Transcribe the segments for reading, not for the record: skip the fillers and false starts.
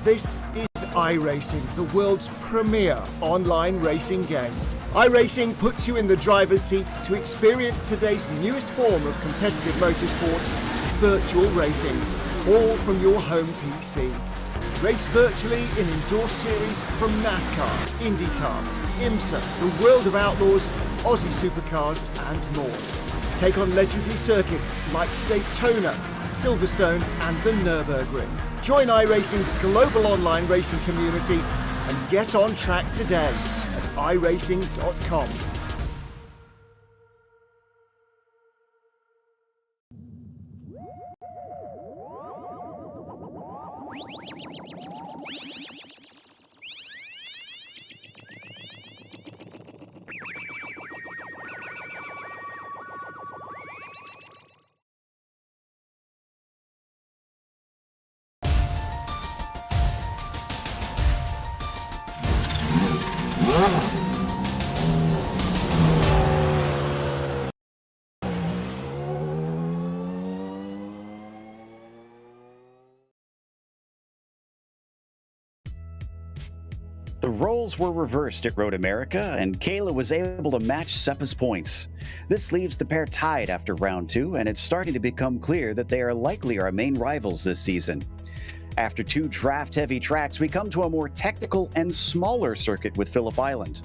This is iRacing, the world's premier online racing game. iRacing puts you in the driver's seat to experience today's newest form of competitive motorsport, virtual racing, all from your home PC. Race virtually in endorsed series from NASCAR, IndyCar, IMSA, the World of Outlaws, Aussie Supercars and more. Take on legendary circuits like Daytona, Silverstone and the Nürburgring. Join iRacing's global online racing community and get on track today at iRacing.com. The roles were reversed at Road America, and Kayla was able to match Seppa's points. This leaves the pair tied after round 2, and it's starting to become clear that they are likely our main rivals this season. After 2 draft-heavy tracks, we come to a more technical and smaller circuit with Phillip Island.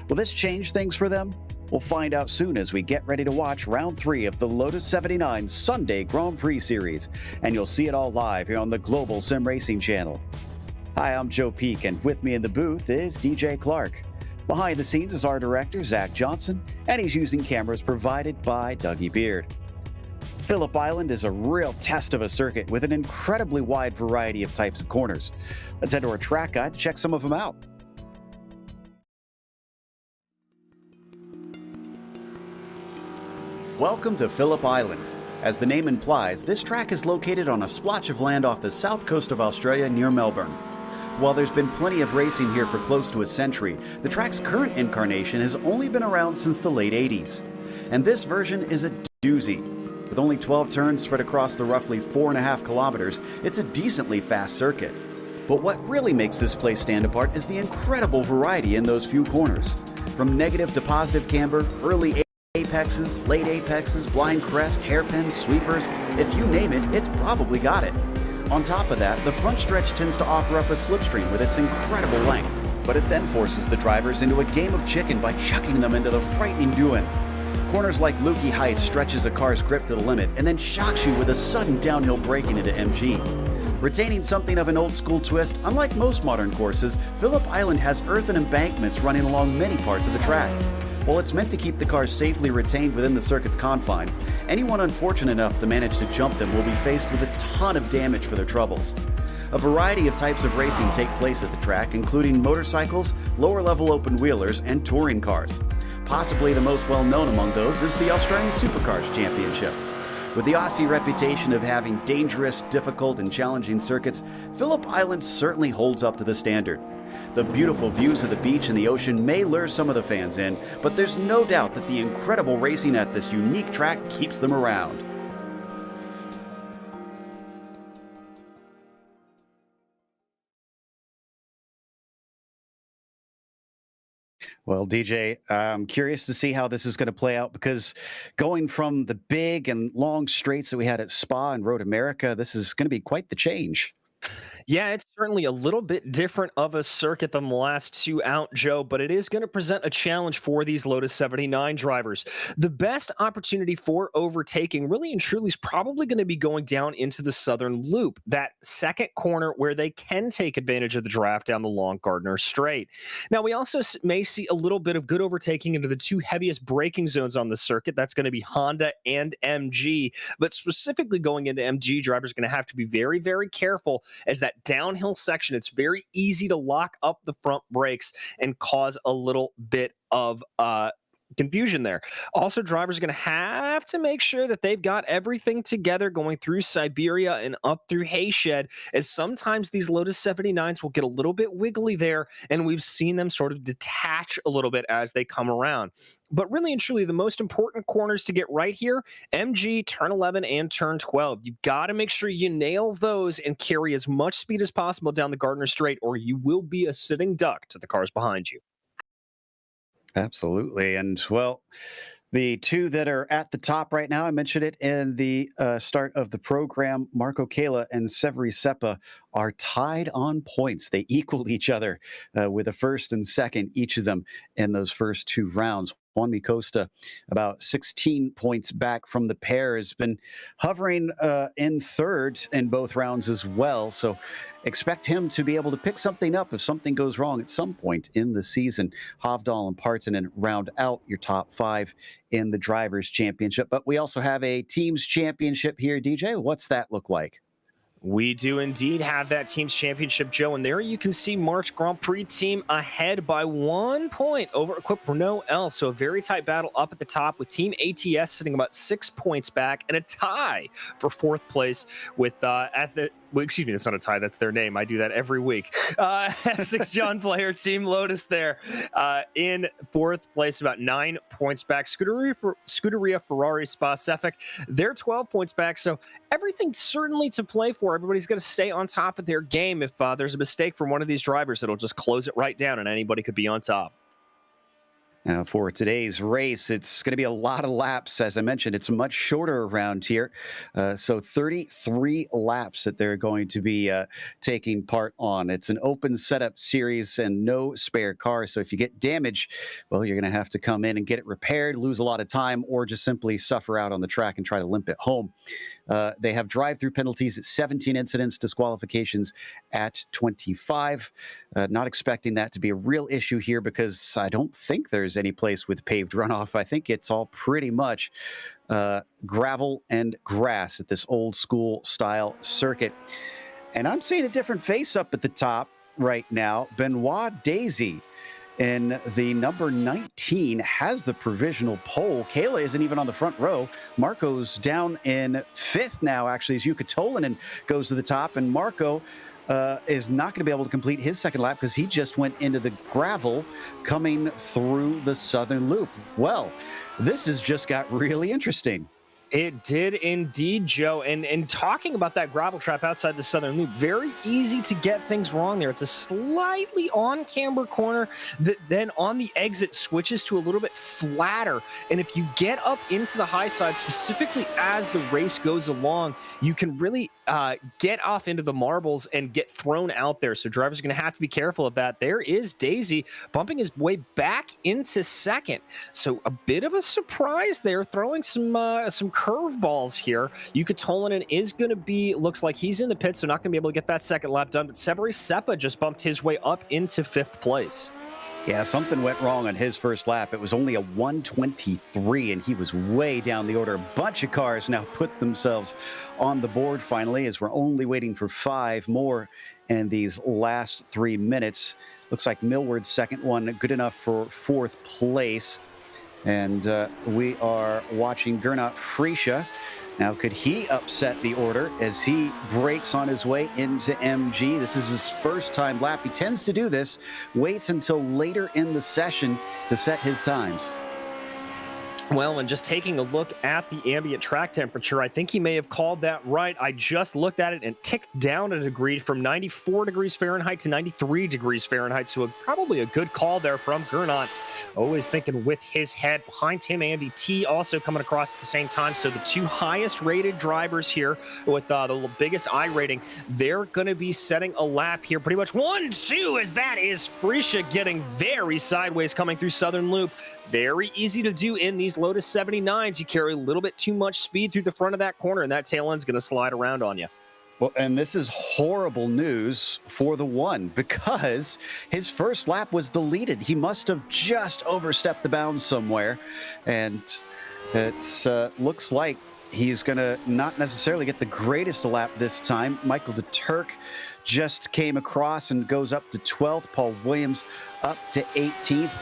Will this change things for them? We'll find out soon as we get ready to watch round 3 of the Lotus 79 Sunday Grand Prix Series, and you'll see it all live here on the Global SimRacing Channel. Hi, I'm Joe Peak, and with me in the booth is DJ Clark. Behind the scenes is our director, Zach Johnson, and he's using cameras provided by Dougie Beard. Phillip Island is a real test of a circuit with an incredibly wide variety of types of corners. Let's head to our track guide to check some of them out. Welcome to Phillip Island. As the name implies, this track is located on a splotch of land off the south coast of Australia near Melbourne. While there's been plenty of racing here for close to a century, the track's current incarnation has only been around since the late 80s. And this version is a doozy. With only 12 turns spread across the roughly 4.5 kilometers, it's a decently fast circuit. But what really makes this place stand apart is the incredible variety in those few corners. From negative to positive camber, early apexes, late apexes, blind crest, hairpins, sweepers, if you name it, it's probably got it. On top of that, the front stretch tends to offer up a slipstream with its incredible length, but it then forces the drivers into a game of chicken by chucking them into the frightening doing. Corners like Lukey Heights stretches a car's grip to the limit and then shocks you with a sudden downhill braking into MG. Retaining something of an old-school twist, unlike most modern courses, Phillip Island has earthen embankments running along many parts of the track. While it's meant to keep the cars safely retained within the circuit's confines, anyone unfortunate enough to manage to jump them will be faced with a ton of damage for their troubles. A variety of types of racing take place at the track, including motorcycles, lower-level open-wheelers, and touring cars. Possibly the most well-known among those is the Australian Supercars Championship. With the Aussie reputation of having dangerous, difficult, and challenging circuits, Phillip Island certainly holds up to the standard. The beautiful views of the beach and the ocean may lure some of the fans in, but there's no doubt that the incredible racing at this unique track keeps them around. Well, DJ, I'm curious to see how this is going to play out, because going from the big and long straights that we had at Spa and Road America, this is going to be quite the change. Yeah, it's certainly a little bit different of a circuit than the last 2 out, Joe, but it is going to present a challenge for these Lotus 79 drivers. The best opportunity for overtaking, really and truly, is probably going to be going down into the southern loop, that second corner where they can take advantage of the draft down the long Gardner Straight. Now, we also may see a little bit of good overtaking into the 2 heaviest braking zones on the circuit. That's going to be Honda and MG, but specifically going into MG, drivers are going to have to be very, very careful, as that downhill section, it's very easy to lock up the front brakes and cause a little bit of confusion there. Also, drivers are going to have have to make sure that they've got everything together going through Siberia and up through Hayshed, as sometimes these Lotus 79s will get a little bit wiggly there, and we've seen them sort of detach a little bit as they come around. But really and truly, the most important corners to get right here, MG, turn 11, and turn 12. You've got to make sure you nail those and carry as much speed as possible down the Gardner Straight, or you will be a sitting duck to the cars behind you. Absolutely. And well, the two that are at the top right now, I mentioned it in the start of the program, Marco Kayla and Severi Seppa are tied on points. They equal each other with a first and second, each of them in those first two rounds. Juan Costa, about 16 points back from the pair, has been hovering in third in both rounds as well. So expect him to be able to pick something up if something goes wrong at some point in the season. Hovdal and Partanen round out your top five in the Drivers' Championship. But we also have a Teams Championship here, DJ. What's that look like? We do indeed have that team's championship, Joe, and there you can see March Grand Prix team ahead by 1 point over Equipe Renault L. So a very tight battle up at the top with Team ATS sitting about 6 points back, and a tie for fourth place with excuse me, that's not a tie, that's their name. I do that every week. Essex John Player, Team Lotus there in fourth place, about 9 points back. Scuderia Ferrari Spa Sefik, they're 12 points back. So everything certainly to play for. Everybody's going to stay on top of their game. If there's a mistake from one of these drivers, it'll just close it right down and anybody could be on top. Now, for today's race, it's going to be a lot of laps. As I mentioned, it's much shorter around here. So 33 laps that they're going to be taking part on. It's an open setup series and no spare cars. So if you get damage, well, you're going to have to come in and get it repaired, lose a lot of time, or just simply suffer out on the track and try to limp it home. They have drive-through penalties at 17 incidents, disqualifications at 25. Not expecting that to be a real issue here because I don't think there's any place with paved runoff. I think it's all pretty much gravel and grass at this old school style circuit. And I'm seeing a different face up at the top right now. Benoit Daisy in the number 19 has the provisional pole. Kayla isn't even on the front row. Marco's down in fifth now, actually, as Jukka Tolinen goes to the top. And Marco is not going to be able to complete his second lap because he just went into the gravel coming through the southern loop. Well, this has just got really interesting. It did indeed, Joe. And talking about that gravel trap outside the southern loop, very easy to get things wrong there. It's a slightly on-camber corner that then on the exit switches to a little bit flatter. And if you get up into the high side, specifically as the race goes along, you can really get off into the marbles and get thrown out there. So drivers are going to have to be careful of that. There is Daisy bumping his way back into second. So a bit of a surprise there, throwing some curveballs here. Jukka Tolinen is going to be, looks like he's in the pit, so not going to be able to get that second lap done. But Severi Seppa just bumped his way up into fifth place. Yeah, something went wrong on his first lap. It was only a 1:23, and he was way down the order. A bunch of cars now put themselves on the board finally, as we're only waiting for 5 more in these last 3 minutes. Looks like Millward's second one good enough for fourth place. And we are watching Gernot Frische. Now, could he upset the order as he breaks on his way into MG? This is his first time lap. He tends to do this, waits until later in the session to set his times. Well, and just taking a look at the ambient track temperature, I think he may have called that right. I just looked at it and ticked down a degree from 94 degrees Fahrenheit to 93 degrees Fahrenheit. So probably a good call there from Gernot. Always thinking with his head. Behind him, Andy T also coming across at the same time. So the two highest rated drivers here with the biggest I rating, they're going to be setting a lap here. Pretty much 1-2, as that is Frische getting very sideways coming through Southern Loop. Very easy to do in these Lotus 79s. You carry a little bit too much speed through the front of that corner, and that tail end's going to slide around on you. Well, and this is horrible news for the one, because his first lap was deleted. He must have just overstepped the bounds somewhere, and it looks like he's going to not necessarily get the greatest lap this time. Michael de Turk just came across and goes up to 12th. Paul Williams up to 18th.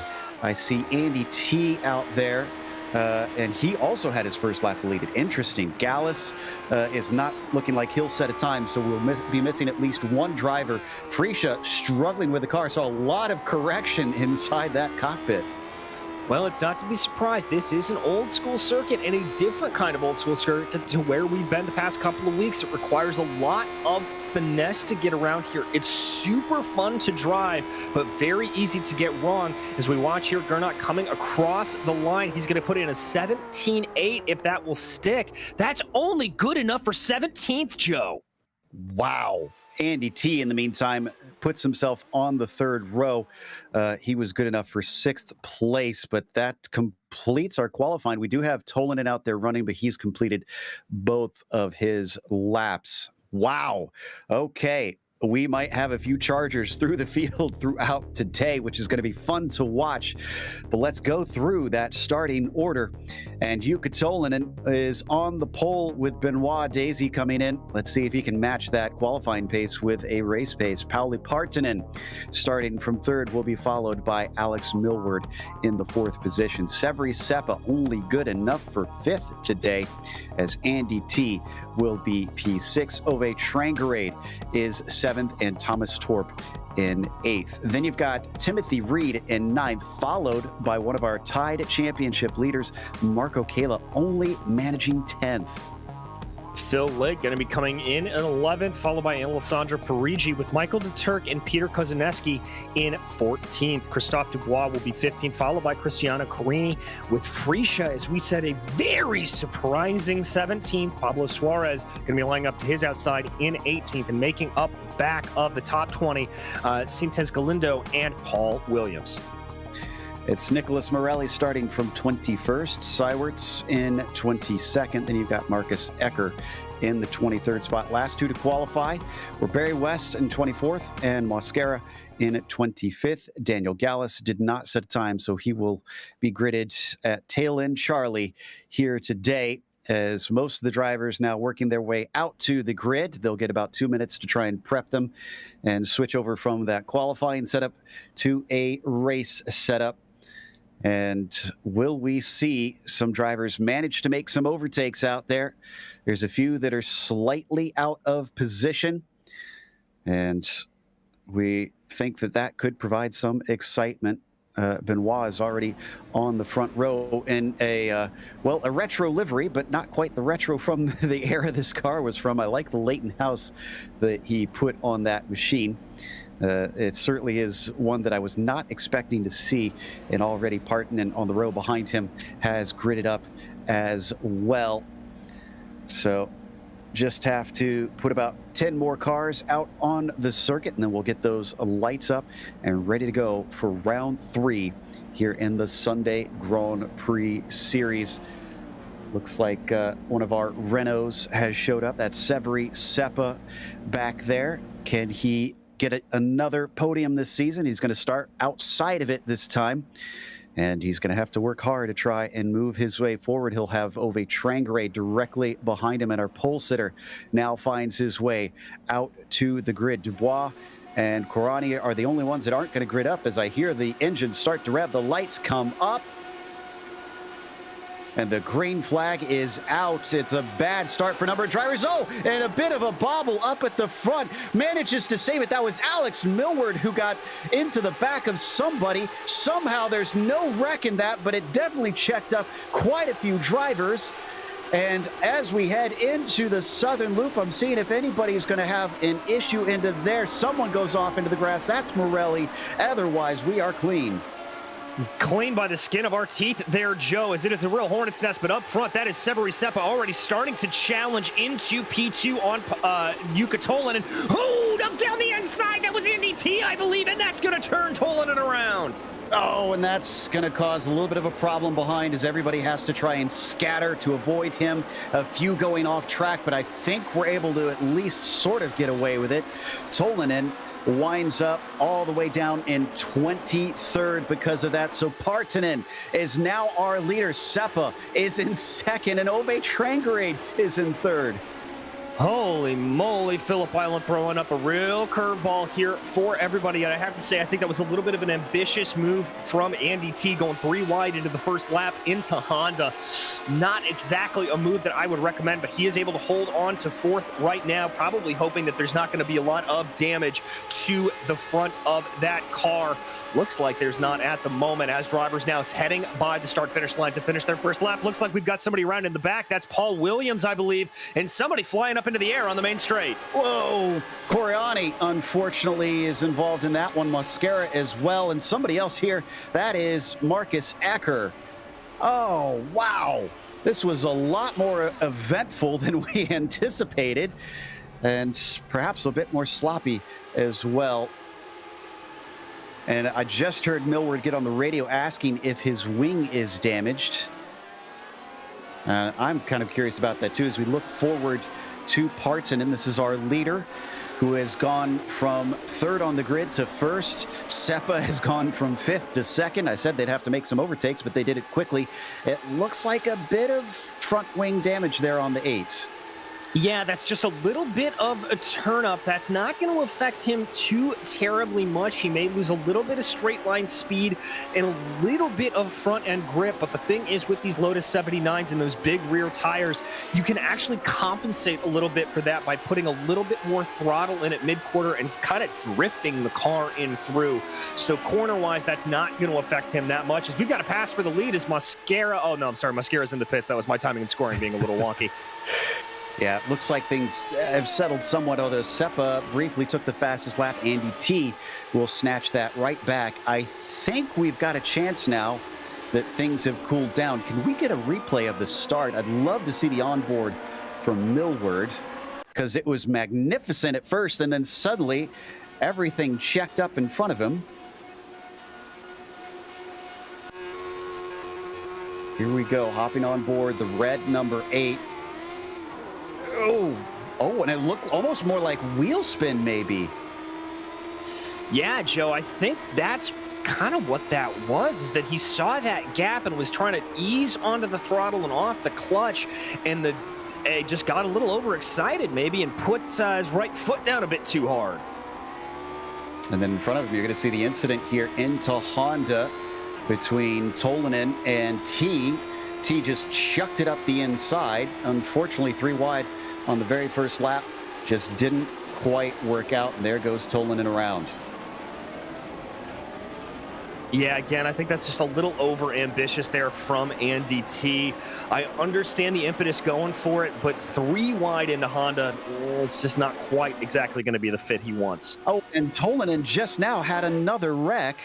I see Andy T out there and he also had his first lap deleted. Interesting. Gallus is not looking like he'll set a time, so we'll be missing at least one driver. Freisha struggling with the car, so a lot of correction inside that cockpit. Well, it's not to be surprised. This is an old school circuit and a different kind of old school circuit to where we've been the past couple of weeks. It requires a lot of finesse to get around here. It's super fun to drive, but very easy to get wrong. As we watch here, Gernot coming across the line. He's going to put in a 17.8 if that will stick. That's only good enough for 17th, Joe. Wow. Andy T, in the meantime, puts himself on the third row. He was good enough for 6th place, but that completes our qualifying. We do have Tolanen out there running, but he's completed both of his laps. Wow. Okay. We might have a few Chargers through the field throughout today, which is going to be fun to watch. But let's go through that starting order. And Jukka Tolanen is on the pole with Benoit Daisy coming in. Let's see if he can match that qualifying pace with a race pace. Pauli Partanen starting from 3rd will be followed by Alex Millward in the 4th position. Severi Seppa only good enough for 5th today, as Andy T will be P6. Ove Trangerade is 7th, and Thomas Torp in 8th. Then you've got Timothy Reed in 9th, followed by one of our tied championship leaders, Marco Kayla, only managing 10th. Phil Lick going to be coming in at 11th, followed by Alessandro Parigi with Michael de Turk and Peter Kozaneski in 14th. Christophe Dubois will be 15th, followed by Cristiano Carini with Freisha, as we said, a very surprising 17th. Pablo Suarez going to be lining up to his outside in 18th and making up the back of the top 20, Sintes Galindo and Paul Williams. It's Nicholas Morelli starting from 21st, Seiwertz in 22nd. Then you've got Marcus Ecker in the 23rd spot. Last two to qualify were Barry West in 24th and Mosquera in 25th. Daniel Gallus did not set a time, so he will be gridded at tail end Charlie here today, as most of the drivers now working their way out to the grid. They'll get about 2 minutes to try and prep them and switch over from that qualifying setup to a race setup. And will we see some drivers manage to make some overtakes out there? There's a few that are slightly out of position, and we think that that could provide some excitement. Benoit is already on the front row in a retro livery, but not quite the retro from the era this car was from. I like the Leighton House that he put on that machine. It certainly is one that I was not expecting to see, and already Partanen on the row behind him has gridded up as well. So just have to put about 10 more cars out on the circuit, and then we'll get those lights up and ready to go for round 3 here in the Sunday Grand Prix Series. Looks like one of our Renaults has showed up. That's Severi Seppa back there. Can he get another podium this season? He's going to start outside of it this time, and he's going to have to work hard to try and move his way forward. He'll have Ove Trangerade directly behind him, and our pole sitter now finds his way out to the grid. Dubois and Corani are the only ones that aren't going to grid up, as I hear the engine start to rev. The lights come up, and the green flag is out. It's a bad start for a number of drivers. Oh, and a bit of a bobble up at the front. Manages to save it. That was Alex Millward who got into the back of somebody. Somehow there's no wreck in that, but it definitely checked up quite a few drivers. And as we head into the southern loop, I'm seeing if anybody is going to have an issue into there. Someone goes off into the grass. That's Morelli. Otherwise, we are clean. Clean by the skin of our teeth there, Joe, as it is a real hornet's nest. But up front, that is Severi Seppa already starting to challenge into P2 on Jukka Tolanen. Oh, up down the inside. That was Andy T, I believe, and that's going to turn Tolanen around. Oh, and that's going to cause a little bit of a problem behind, as everybody has to try and scatter to avoid him. A few going off track, but I think we're able to at least sort of get away with it. Tolanen winds up all the way down in 23rd because of that. So Partanen is now our leader. Seppa is in 2nd, and Ove Trangerade is in 3rd. Holy moly, Phillip Island throwing up a real curveball here for everybody. And I have to say, I think that was a little bit of an ambitious move from Andy T, going 3 wide into the first lap into Honda. Not exactly a move that I would recommend, but he is able to hold on to 4th right now, probably hoping that there's not going to be a lot of damage to the front of that car. Looks like there's not at the moment, as drivers now heading by the start-finish line to finish their first lap. Looks like we've got somebody around in the back. That's Paul Williams, I believe, and somebody flying up into the air on the main straight. Whoa! Coriani, unfortunately, is involved in that one. Mascara as well. And somebody else here, that is Marcus Acker. Oh, wow. This was a lot more eventful than we anticipated, and perhaps a bit more sloppy as well. And I just heard Millward get on the radio asking if his wing is damaged. I'm kind of curious about that too as we look forward to Parton, and this is our leader who has gone from 3rd on the grid to 1st. Seppa has gone from 5th to 2nd. I said they'd have to make some overtakes, but they did it quickly. It looks like a bit of front wing damage there on the 8s. Yeah, that's just a little bit of a turn up. That's not going to affect him too terribly much. He may lose a little bit of straight line speed and a little bit of front end grip. But the thing is, with these Lotus 79s and those big rear tires, you can actually compensate a little bit for that by putting a little bit more throttle in at mid-quarter and kind of drifting the car in through. So corner-wise, that's not going to affect him that much. As we've got a pass for the lead is Mascara. Oh, no, I'm sorry. Mascara's in the pits. That was my timing and scoring being a little wonky. Yeah, it looks like things have settled somewhat, although Seppa briefly took the fastest lap. Andy T will snatch that right back. I think we've got a chance now that things have cooled down. Can we get a replay of the start? I'd love to see the onboard from Millward, because it was magnificent at first, and then suddenly everything checked up in front of him. Here we go, hopping on board the red number 8. Oh, and it looked almost more like wheel spin, maybe. Yeah, Joe, I think that's kind of what that was, is that he saw that gap and was trying to ease onto the throttle and off the clutch, and just got a little overexcited maybe and put his right foot down a bit too hard. And then in front of him, you're going to see the incident here into Honda between Tolanen and T. T just chucked it up the inside. Unfortunately, 3 wide on the very first lap. Just didn't quite work out. And there goes Tolanen around. Yeah, again, I think that's just a little over-ambitious there from Andy T. I understand the impetus going for it, but 3 wide into Honda, it's just not quite exactly going to be the fit he wants. Oh, and Tolanen just now had another wreck.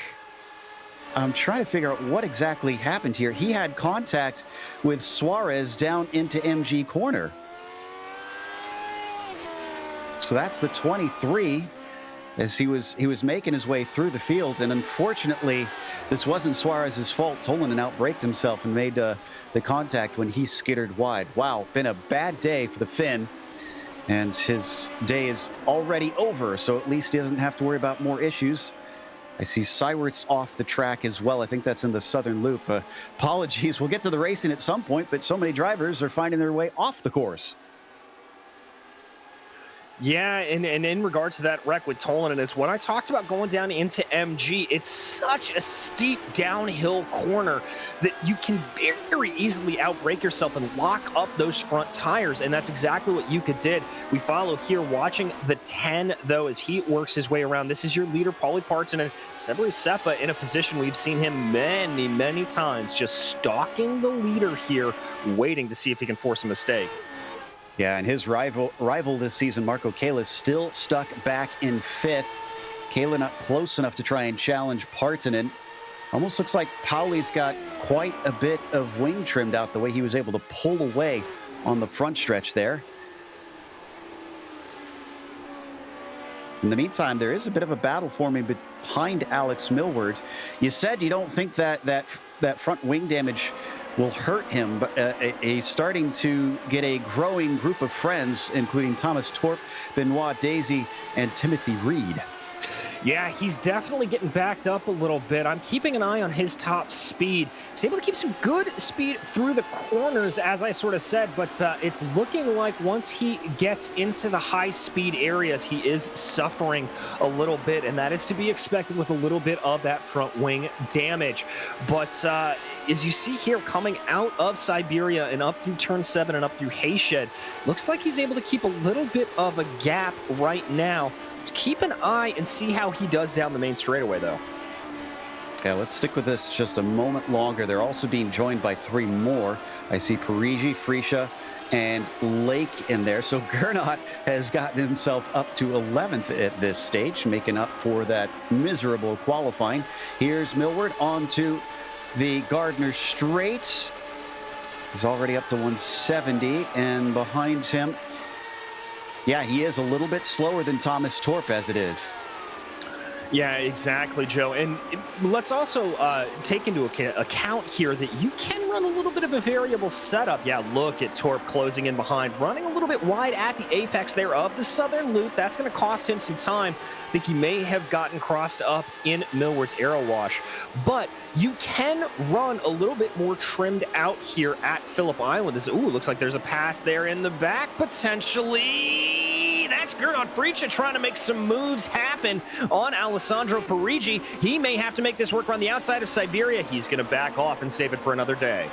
I'm trying to figure out what exactly happened here. He had contact with Suarez down into MG corner. So that's the 23 as he was making his way through the field. And unfortunately, this wasn't Suarez's fault. Tolanen outbraked himself and made the contact when he skittered wide. Wow, been a bad day for the Finn. And his day is already over, so at least he doesn't have to worry about more issues. I see Sywert's off the track as well. I think that's in the southern loop. Apologies. We'll get to the racing at some point, but so many drivers are finding their way off the course. Yeah, and in regards to that wreck with Tolanen, it's what I talked about going down into MG. It's such a steep downhill corner that you can very easily outbrake yourself and lock up those front tires, and that's exactly what Yuka did. We follow here watching the 10, though, as he works his way around. This is your leader, Paulie Parton, and Seberi Seppa in a position we've seen him many, many times, just stalking the leader here, waiting to see if he can force a mistake. Yeah, and his rival this season, Marco Kayla, still stuck back in 5th. Kayla not close enough to try and challenge Partonen. Almost looks like Paulie's got quite a bit of wing trimmed out the way he was able to pull away on the front stretch there. In the meantime, there is a bit of a battle forming behind Alex Millward. You said you don't think that front wing damage will hurt him, but he's starting to get a growing group of friends, including Thomas Torp, Benoit Daisy, and Timothy Reed. Yeah, he's definitely getting backed up a little bit. I'm keeping an eye on his top speed. He's able to keep some good speed through the corners, as I sort of said, but it's looking like once he gets into the high-speed areas, he is suffering a little bit, and that is to be expected with a little bit of that front wing damage. But as you see here, coming out of Siberia and up through Turn 7 and up through Hayshed, looks like he's able to keep a little bit of a gap right now. Let's keep an eye and see how he does down the main straightaway, though. Yeah, let's stick with this just a moment longer. They're also being joined by 3 more. I see Parigi, Friscia, and Lake in there. So Gernot has gotten himself up to 11th at this stage, making up for that miserable qualifying. Here's Millward onto the Gardner Straight. He's already up to 170, and behind him, yeah, he is a little bit slower than Thomas Torp as it is. Yeah, exactly, Joe. And let's also take into account here that you can run a little bit of a variable setup. Yeah, look at Torp closing in behind, running a little bit wide at the apex there of the southern loop. That's going to cost him some time. I think he may have gotten crossed up in Millward's Aero Wash. But you can run a little bit more trimmed out here at Phillip Island. Ooh, looks like there's a pass there in the back, potentially. That's Gernot Friscia trying to make some moves happen on Alessandro Parigi. He may have to make this work around the outside of Siberia. He's going to back off and save it for another day.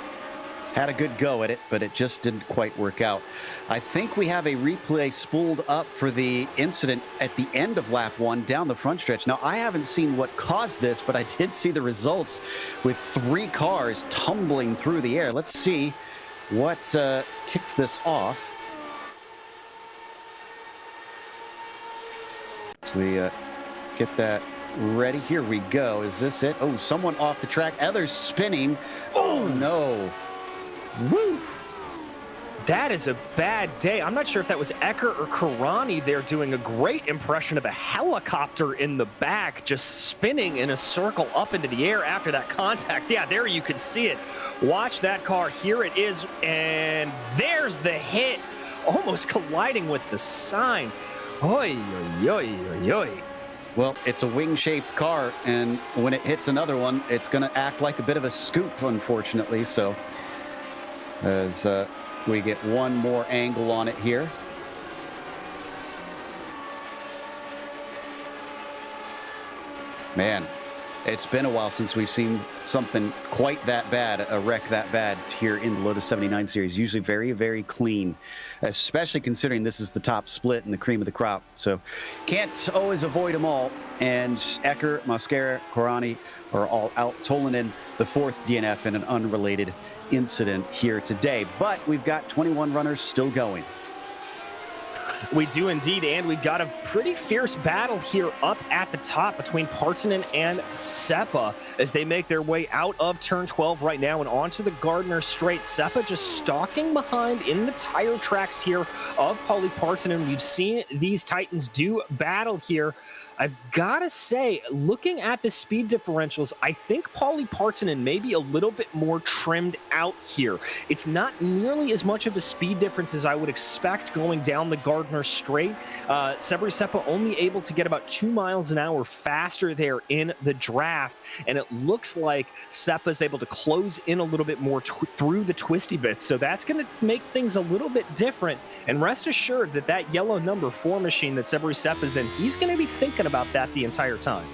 Had a good go at it, but it just didn't quite work out. I think we have a replay spooled up for the incident at the end of lap 1 down the front stretch. Now, I haven't seen what caused this, but I did see the results with 3 cars tumbling through the air. Let's see what kicked this off. So we get that ready. Here we go. Is this it? Oh, someone off the track. Others spinning. Oh, no. Woo! That is a bad day. I'm not sure if that was Ecker or Karani there doing a great impression of a helicopter in the back, just spinning in a circle up into the air after that contact. Yeah, there you could see it. Watch that car. Here it is, and there's the hit, almost colliding with the sign. Oy, oy, oy, oy, oy. Well, it's a wing-shaped car, and when it hits another one, it's going to act like a bit of a scoop, unfortunately. So as we get one more angle on it here. Man, it's been a while since we've seen something quite that bad, a wreck that bad here in the Lotus 79 series. Usually very, very clean, especially considering this is the top split and the cream of the crop. So can't always avoid them all. And Ecker, Mascara, Korani are all out tolling in the 4th DNF in an unrelated incident here today. But we've got 21 runners still going. We do indeed, and we've got a pretty fierce battle here up at the top between Partanen and Seppa as they make their way out of turn 12 right now and onto the Gardner Straight. Seppa just stalking behind in the tire tracks here of Paulie Partanen. We've seen these Titans do battle here. I've got to say, looking at the speed differentials, I think Paulie Partanen may be a little bit more trimmed out here. It's not nearly as much of a speed difference as I would expect going down the Gardner Straight. Sebri Seppa only able to get about 2 miles an hour faster there in the draft, and it looks like Seppa is able to close in a little bit more through the twisty bits, so that's going to make things a little bit different. And rest assured that that yellow number 4 machine that Sebri Seppa's in, he's going to be thinking about that the entire time.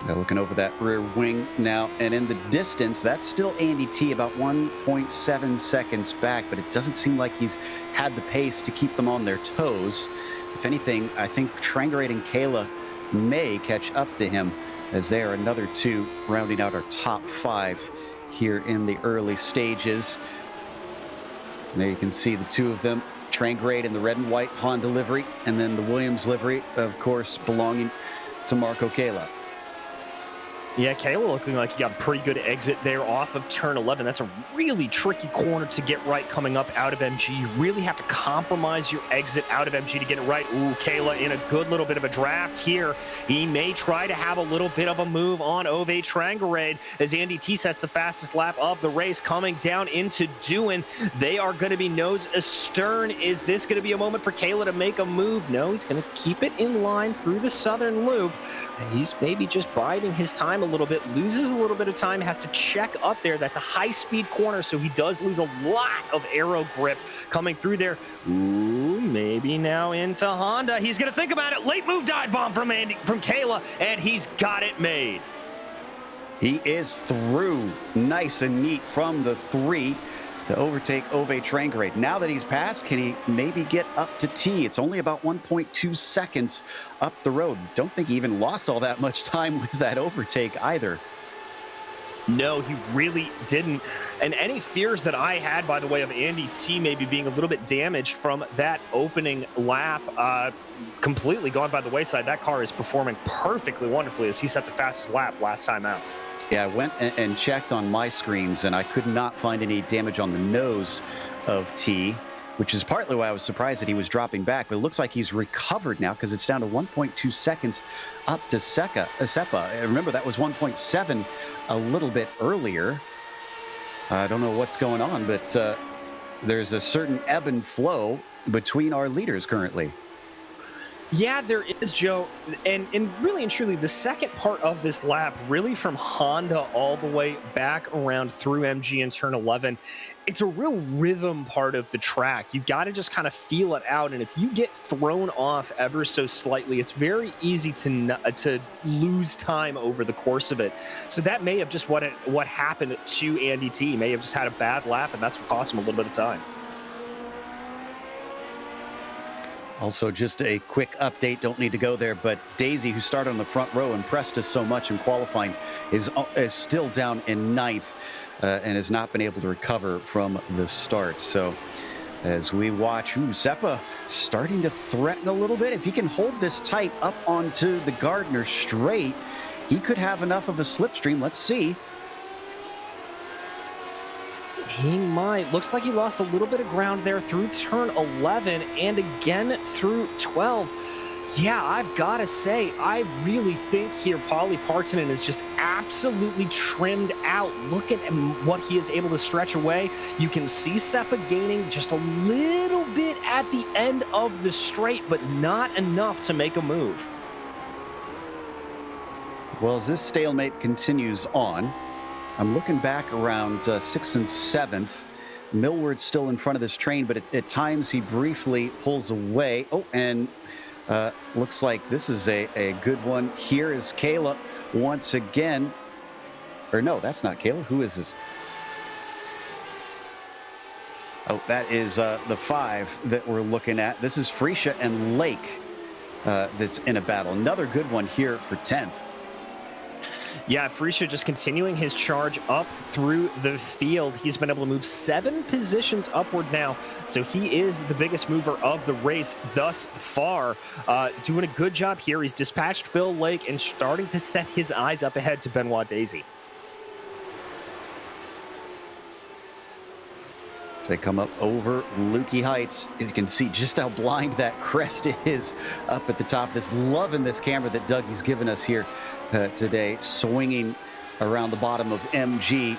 Looking over that rear wing now, and in the distance, that's still Andy T, about 1.7 seconds back, but it doesn't seem like he's had the pace to keep them on their toes. If anything, I think Trangarate and Kayla may catch up to him, as they are another 2 rounding out our top 5 here in the early stages. And there you can see the 2 of them, Trangarate in the red and white Honda livery, and then the Williams livery, of course, belonging to Marco Kayla. Yeah, Kayla looking like he got a pretty good exit there off of turn 11. That's a really tricky corner to get right coming up out of MG. You really have to compromise your exit out of MG to get it right. Ooh, Kayla in a good little bit of a draft here. He may try to have a little bit of a move on Ove Trangarade as Andy T sets the fastest lap of the race coming down into Dewan. They are going to be nose astern. Is this going to be a moment for Kayla to make a move? No, he's going to keep it in line through the southern loop. He's maybe just biding his time a little bit, loses a little bit of time, has to check up there. That's a high-speed corner, so he does lose a lot of aero grip coming through there. Ooh, maybe now into Honda. He's going to think about it. Late move dive bomb from Kayla, and he's got it made. He is through nice and neat from the 3 to overtake Ove Trangarade. Now that he's passed, can he maybe get up to T? It's only about 1.2 seconds up the road. Don't think he even lost all that much time with that overtake either. No, he really didn't. And any fears that I had, by the way, of Andy T maybe being a little bit damaged from that opening lap, completely gone by the wayside. That car is performing perfectly wonderfully as he set the fastest lap last time out. Yeah, I went and checked on my screens, and I could not find any damage on the nose of T, which is partly why I was surprised that he was dropping back. But it looks like he's recovered now because it's down to 1.2 seconds up to Seppa. Remember, that was 1.7 a little bit earlier. I don't know what's going on, but there's a certain ebb and flow between our leaders currently. Yeah, there is, Joe. And really and truly, the second part of this lap, really from Honda all the way back around through MG and turn 11, it's a real rhythm part of the track. You've got to just kind of feel it out. And if you get thrown off ever so slightly, it's very easy to lose time over the course of it. So that may have just what happened to Andy T. He may have just had a bad lap, and that's what cost him a little bit of time. Also, just a quick update, don't need to go there, but Daisy, who started on the front row, impressed us so much in qualifying, is still down in 9th and has not been able to recover from the start. So as we watch, Seppa starting to threaten a little bit. If he can hold this tight up onto the Gardner straight, he could have enough of a slipstream. Let's see. He might. Looks like he lost a little bit of ground there through turn 11 and again through 12. Yeah, I've got to say, I really think here Paulie Partonen is just absolutely trimmed out. Look at what he is able to stretch away. You can see Seppa gaining just a little bit at the end of the straight, but not enough to make a move. Well, as this stalemate continues on, I'm looking back around 6th and 7th. Millward's still in front of this train, but at times he briefly pulls away. Oh, and looks like this is a good one. Here is Kayla once again. Or no, that's not Kayla. Who is this? Oh, that is the 5 that we're looking at. This is Freesia and Lake that's in a battle. Another good one here for 10th. Yeah, Freesia just continuing his charge up through the field. He's been able to move 7 positions upward now, so he is the biggest mover of the race thus far. Doing a good job here. He's dispatched Phil Lake and starting to set his eyes up ahead to Benoit Daisy. As they come up over Lukey Heights, you can see just how blind that crest is up at the top. Loving this camera that Dougie's given us here today, swinging around the bottom of MG.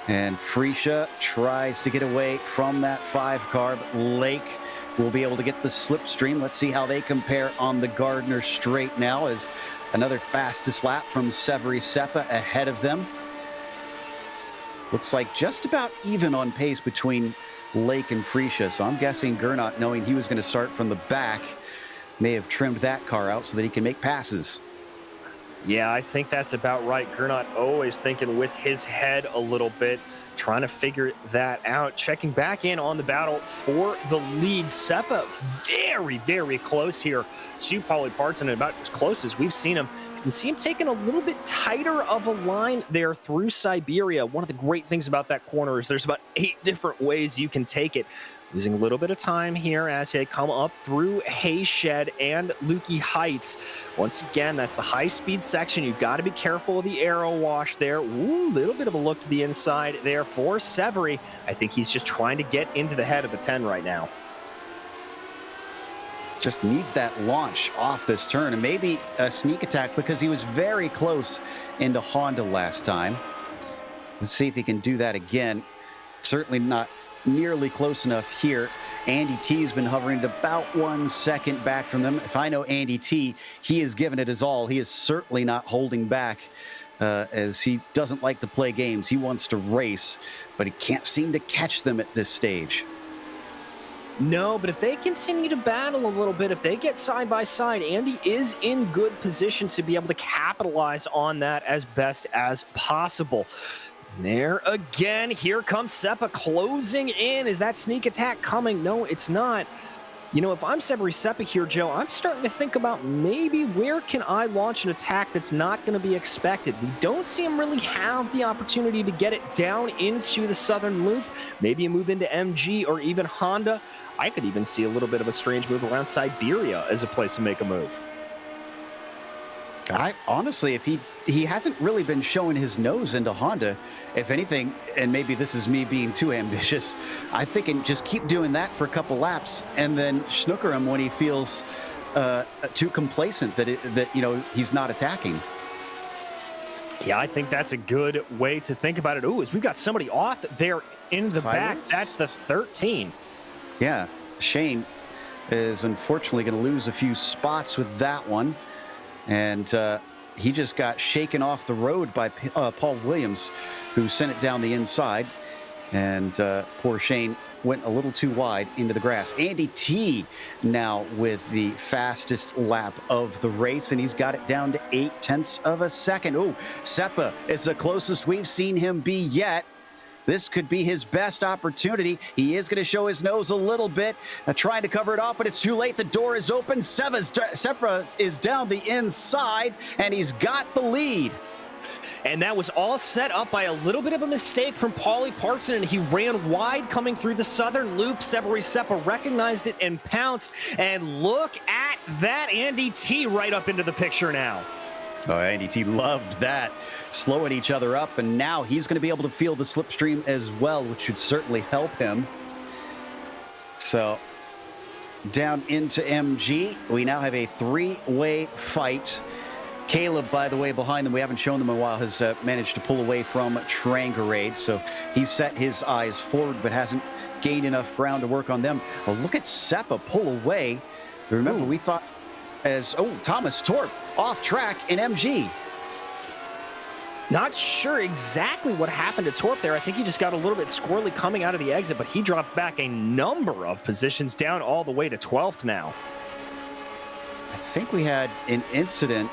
And Freesia tries to get away from that 5 car, but Lake will be able to get the slipstream. Let's see how they compare on the Gardner straight now, as another fastest lap from Severi Seppa ahead of them. Looks like just about even on pace between Lake and Freesia. So I'm guessing Gernot, knowing he was going to start from the back, may have trimmed that car out so that he can make passes. Yeah, I think that's about right. Gernot always thinking with his head a little bit, trying to figure that out. Checking back in on the battle for the lead. Seppa very, very close here to Paulie Partonen, about as close as we've seen him. and see him taking a little bit tighter of a line there through Siberia. One of the great things about that corner is there's about 8 different ways you can take it. Losing a little bit of time here as they come up through Hayshed and Lukey Heights. Once again, that's the high-speed section. You've got to be careful of the aero wash there. Ooh, little bit of a look to the inside there for Severy. I think he's just trying to get into the head of the 10 right now. Just needs that launch off this turn and maybe a sneak attack because he was very close into Honda last time. Let's see if he can do that again. Certainly not nearly close enough here. Andy T has been hovering at about 1 second back from them. If I know Andy T, he has given it his all. He is certainly not holding back as he doesn't like to play games. He wants to race, but he can't seem to catch them at this stage. No, but if they continue to battle a little bit, if they get side by side, Andy is in good position to be able to capitalize on that as best as possible. There again, here comes Seppa closing in. Is that sneak attack coming? No, it's not. You know, if I'm Severy Seppa here, Joe, I'm starting to think about maybe where can I launch an attack that's not going to be expected. We don't see him really have the opportunity to get it down into the southern loop. Maybe a move into MG or even Honda. I could even see a little bit of a strange move around Siberia as a place to make a move. Honestly, if he hasn't really been showing his nose into Honda. If anything, and maybe this is me being too ambitious, I think and just keep doing that for a couple laps and then snooker him when he feels too complacent that he's not attacking. Yeah, I think that's a good way to think about it. Ooh, as we've got somebody off there in the back. That's the 13. Yeah, Shane is unfortunately going to lose a few spots with that one. And he just got shaken off the road by Paul Williams, who sent it down the inside. And poor Shane went a little too wide into the grass. Andy T now with the fastest lap of the race, and he's got it down to 0.8 of a second. Oh, Seppa is the closest we've seen him be yet. This could be his best opportunity. He is going to show his nose a little bit, trying to cover it up, but it's too late. The door is open. Seppa is down the inside, and he's got the lead. And that was all set up by a little bit of a mistake from Paulie Parkson, and he ran wide coming through the southern loop. Severy Seppa recognized it and pounced. And look at that, Andy T right up into the picture now. Oh, Andy T loved that. Slowing each other up, and now he's going to be able to feel the slipstream as well, which should certainly help him. So, down into MG, we now have a 3-way fight. Caleb, by the way, behind them, we haven't shown them in a while, has managed to pull away from Trangarade, so he's set his eyes forward, but hasn't gained enough ground to work on them. Oh, look at Seppa pull away. Remember, we thought Thomas Torp off track in MG. Not sure exactly what happened to Torp there. I think he just got a little bit squirrely coming out of the exit, but he dropped back a number of positions down all the way to 12th now. I think we had an incident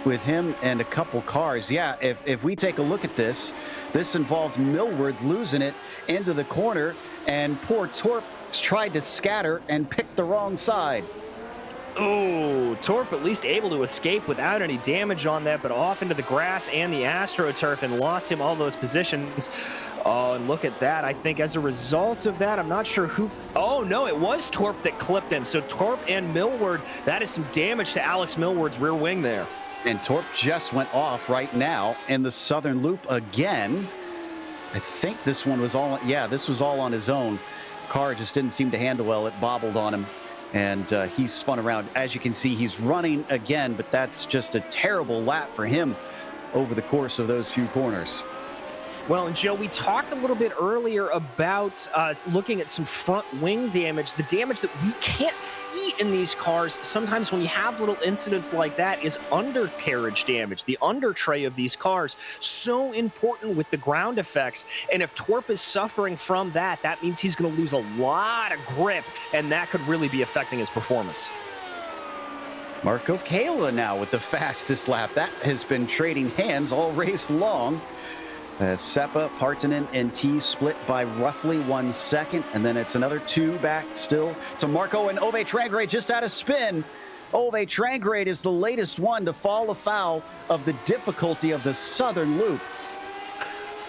with him and a couple cars. Yeah, if we take a look at this involved Millward losing it into the corner, and poor Torp tried to scatter and picked the wrong side. Oh, Torp at least able to escape without any damage on that, but off into the grass and the AstroTurf and lost him all those positions. Oh, and look at that. I think as a result of that, I'm not sure who... Oh, no, it was Torp that clipped him. So Torp and Millward, that is some damage to Alex Millward's rear wing there. And Torp just went off right now in the southern loop again. I think this one was all... Yeah, this was all on his own. Car just didn't seem to handle well. It bobbled on him. And he spun around. As you can see, he's running again, but that's just a terrible lap for him over the course of those few corners. Well, and Joe, we talked a little bit earlier about looking at some front wing damage. The damage that we can't see in these cars sometimes when you have little incidents like that is undercarriage damage, the under tray of these cars. So important with the ground effects. And if Torp is suffering from that, that means he's going to lose a lot of grip, and that could really be affecting his performance. Marco Kayla now with the fastest lap. That has been trading hands all race long. Seppa, Partanen, and T split by roughly 1 second, and then it's another 2 back still to Marco and Ove Trangarade just out of spin. Ove Trangrade is the latest one to fall afoul of the difficulty of the Southern Loop.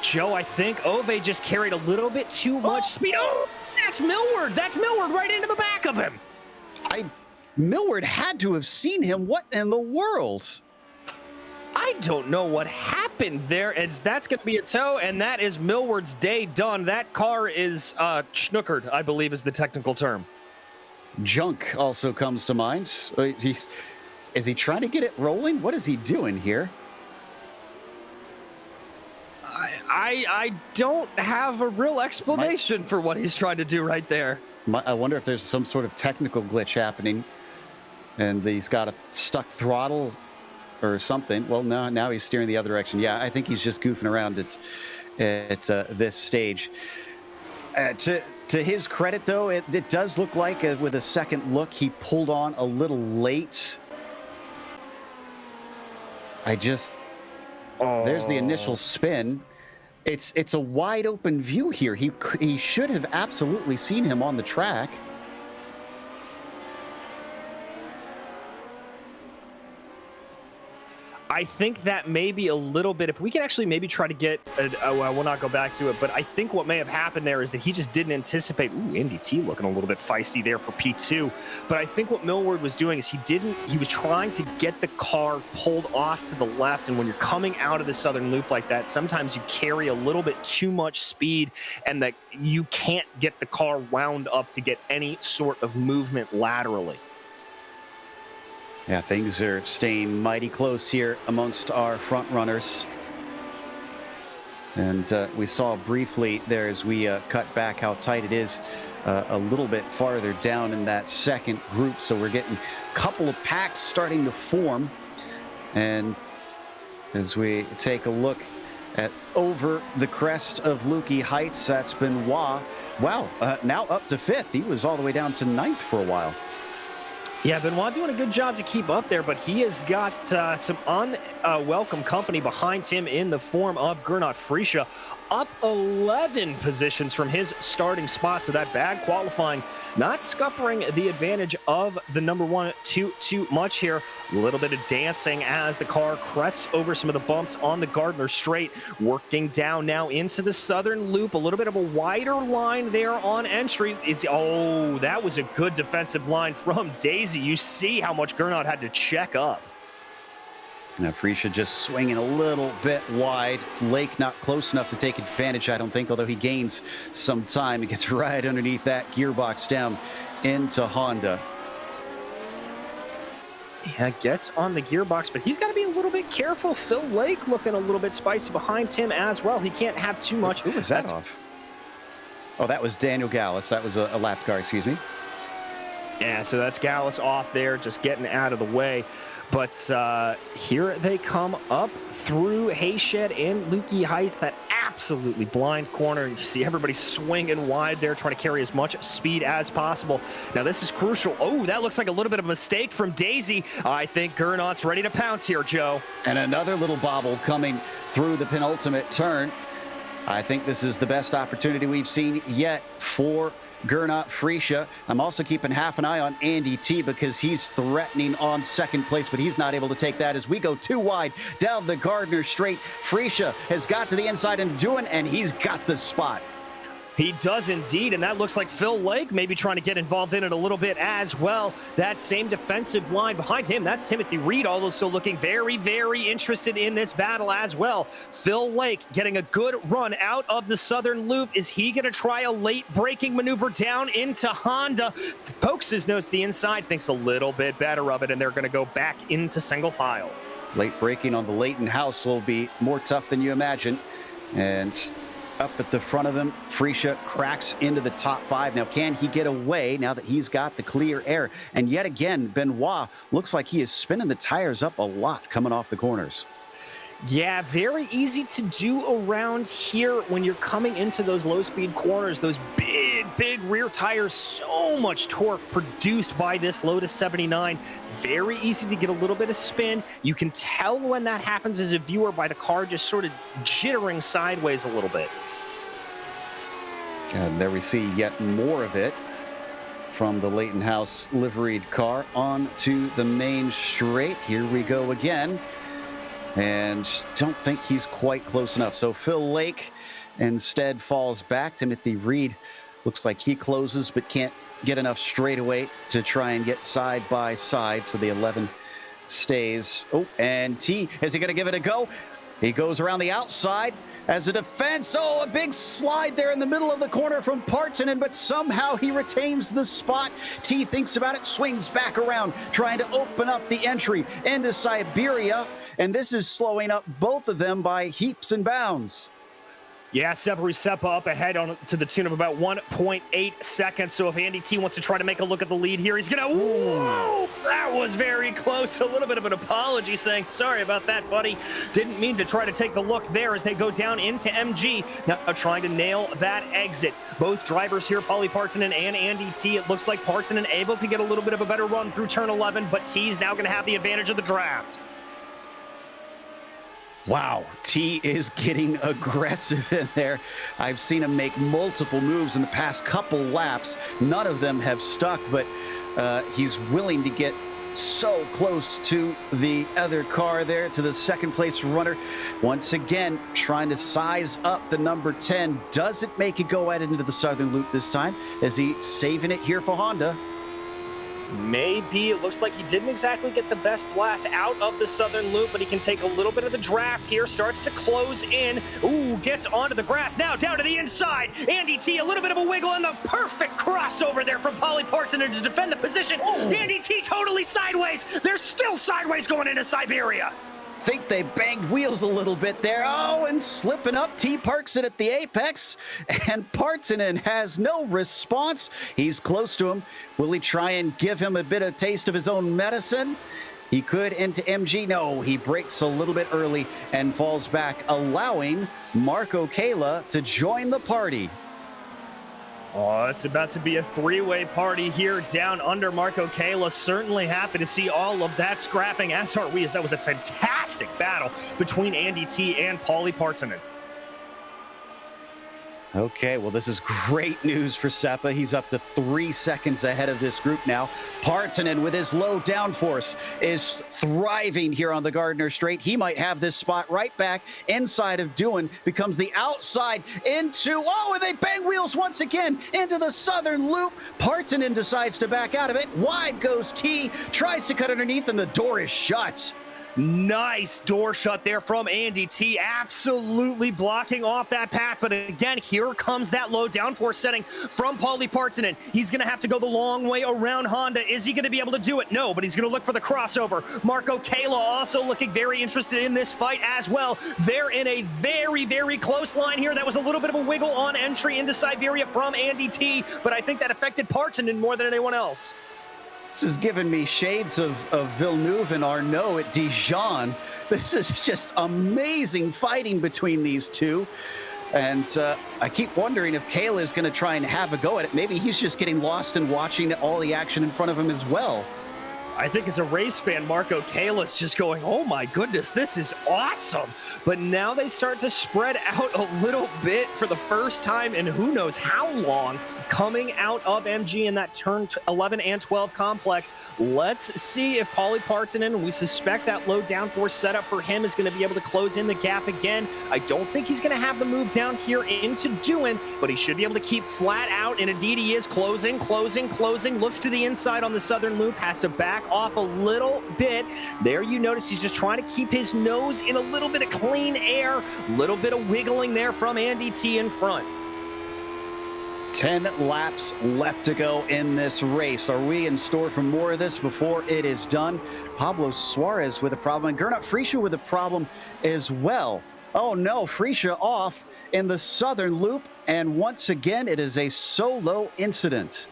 Joe, I think Ove just carried a little bit too much speed. Oh, that's Millward. That's Millward right into the back of him. Millward had to have seen him. What in the world? I don't know what happened there. That's going to be a tow, and that is Millward's day done. That car is schnookered, I believe is the technical term. Junk also comes to mind. Is he trying to get it rolling? What is he doing here? I don't have a real explanation for what he's trying to do right there. I wonder if there's some sort of technical glitch happening, and he's got a stuck throttle or something. Well, now he's steering the other direction. Yeah, I think he's just goofing around at this stage. To his credit, though, it does look like with a second look, he pulled on a little late. There's the initial spin. It's a wide open view here. He should have absolutely seen him on the track. I think that maybe a little bit, if we can actually maybe try to get, well, we'll not go back to it, but I think what may have happened there is that he just didn't anticipate, NDT looking a little bit feisty there for P2, but I think what Millward was doing is he was trying to get the car pulled off to the left, and when you're coming out of the Southern Loop like that, sometimes you carry a little bit too much speed, and that you can't get the car wound up to get any sort of movement laterally. Yeah, things are staying mighty close here amongst our front runners. And we saw briefly there as we cut back how tight it is a little bit farther down in that second group. So we're getting a couple of packs starting to form. And as we take a look at over the crest of Lukey Heights, that's Benoit. Wow, now up to fifth. He was all the way down to ninth for a while. Yeah, Benoit doing a good job to keep up there, but he has got some unwelcome company behind him in the form of Gernot Frische, up 11 positions from his starting spot. So that bad qualifying not scuppering the advantage of the number one too much here. A little bit of dancing as the car crests over some of the bumps on the Gardner Straight, working down now into the Southern Loop. A little bit of a wider line there on entry. That was a good defensive line from Daisy. You see how much Gernot had to check up. Now, Frische just swinging a little bit wide. Lake not close enough to take advantage, I don't think, although he gains some time. He gets right underneath that gearbox down into Honda. Yeah, gets on the gearbox, but he's got to be a little bit careful. Phil Lake looking a little bit spicy behind him as well. He can't have too much. Who was that off? Oh, that was Daniel Gallus. That was a lap car, excuse me. Yeah, so that's Gallus off there, just getting out of the way. But here they come up through Hayshed and Lukey Heights, that absolutely blind corner. You see everybody swinging wide there, trying to carry as much speed as possible. Now, this is crucial. Oh, that looks like a little bit of a mistake from Daisy. I think Gernot's ready to pounce here, Joe. And another little bobble coming through the penultimate turn. I think this is the best opportunity we've seen yet for Gernot Frische. I'm also keeping half an eye on Andy T because he's threatening on second place, but he's not able to take that as we go too wide down the Gardner Straight. Frische has got to the inside and he's got the spot. He does indeed, and that looks like Phil Lake maybe trying to get involved in it a little bit as well. That same defensive line behind him, that's Timothy Reed, also looking very, very interested in this battle as well. Phil Lake getting a good run out of the Southern Loop. Is he going to try a late braking maneuver down into Honda? Pokes his nose to the inside, thinks a little bit better of it, and they're going to go back into single file. Late braking on the Leighton House will be more tough than you imagine. And up at the front of them, Frische cracks into the top five. Now, can he get away now that he's got the clear air? And yet again, Benoit looks like he is spinning the tires up a lot coming off the corners. Yeah, very easy to do around here when you're coming into those low-speed corners. Those big rear tires, so much torque produced by this Lotus 79. Very easy to get a little bit of spin. You can tell when that happens as a viewer by the car just sort of jittering sideways a little bit. And there we see yet more of it from the Leighton House liveried car onto the main straight. Here we go again. And don't think he's quite close enough. So Phil Lake instead falls back. Timothy Reed looks like he closes but can't get enough straightaway to try and get side by side. So the 11 stays. Oh, and T, is he going to give it a go? He goes around the outside as a defense. Oh, a big slide there in the middle of the corner from Partonen, but somehow he retains the spot. T thinks about it, swings back around, trying to open up the entry into Siberia. And this is slowing up both of them by heaps and bounds. Yeah, Severi Seppa up ahead to the tune of about 1.8 seconds. So if Andy T wants to try to make a look at the lead here, he's going to... Whoa! That was very close. A little bit of an apology saying, sorry about that, buddy. Didn't mean to try to take the look there as they go down into MG. Now trying to nail that exit. Both drivers here, Paulie Partonen and Andy T. It looks like Partonen able to get a little bit of a better run through turn 11, but T's now going to have the advantage of the draft. Wow, T is getting aggressive in there. I've seen him make multiple moves in the past couple laps. None of them have stuck, but he's willing to get so close to the other car there, to the second place runner. Once again, trying to size up the number 10. Doesn't make it go out into the southern loop this time. Is he saving it here for Honda? Maybe. It looks like he didn't exactly get the best blast out of the southern loop, but he can take a little bit of the draft here. Starts to close in. Ooh, gets onto the grass. Now down to the inside. Andy T, a little bit of a wiggle, and the perfect crossover there from Paulie Partonen to defend the position. Ooh. Andy T totally sideways. They're still sideways going into Siberia. Think they banged wheels a little bit there. Oh, and slipping up. T parks it at the apex, and Partonen has no response. He's close to him. Will he try and give him a bit of taste of his own medicine? He could into MG. No, he breaks a little bit early and falls back, allowing Marco Kayla to join the party. Oh, it's about to be a three-way party here down under. Marco Kayla certainly happy to see all of that scrapping, as are we, as that was a fantastic battle between Andy T and Paulie Partonen. Okay, well, this is great news for Seppa. He's up to 3 seconds ahead of this group now. Partonen, with his low downforce, is thriving here on the Gardner Straight. He might have this spot right back inside of Doohan. Becomes the outside into... Oh, and they bang wheels once again into the southern loop. Partonen decides to back out of it. Wide goes T, tries to cut underneath, and the door is shut. Nice door shut there from Andy T, absolutely blocking off that path. But again, here comes that low downforce setting from Paulie Partonen. He's going to have to go the long way around Honda. Is he going to be able to do it? No, but he's going to look for the crossover. Marco Kayla also looking very interested in this fight as well. They're in a very, very close line here. That was a little bit of a wiggle on entry into Siberia from Andy T, but I think that affected Partonen more than anyone else. This has given me shades of Villeneuve and Arnaud at Dijon. This is just amazing fighting between these two. And I keep wondering if Kayla is going to try and have a go at it. Maybe he's just getting lost and watching all the action in front of him as well. I think as a race fan, Marco Kayla's just going, oh my goodness, this is awesome. But now they start to spread out a little bit for the first time in who knows how long, coming out of MG in that turn 11 and 12 complex. Let's see if Paulie Partonen, we suspect that low downforce setup for him is going to be able to close in the gap again. I don't think he's going to have the move down here into Doohan, but he should be able to keep flat out, and indeed he is closing, looks to the inside on the southern loop, has to back off a little bit. There you notice he's just trying to keep his nose in a little bit of clean air, little bit of wiggling there from Andy T in front. 10 laps left to go in this race. Are we in store for more of this before it is done? Pablo Suarez with a problem, and Gernot Frischer with a problem as well. Oh no, Frischer off in the southern loop, and once again it is a solo incident.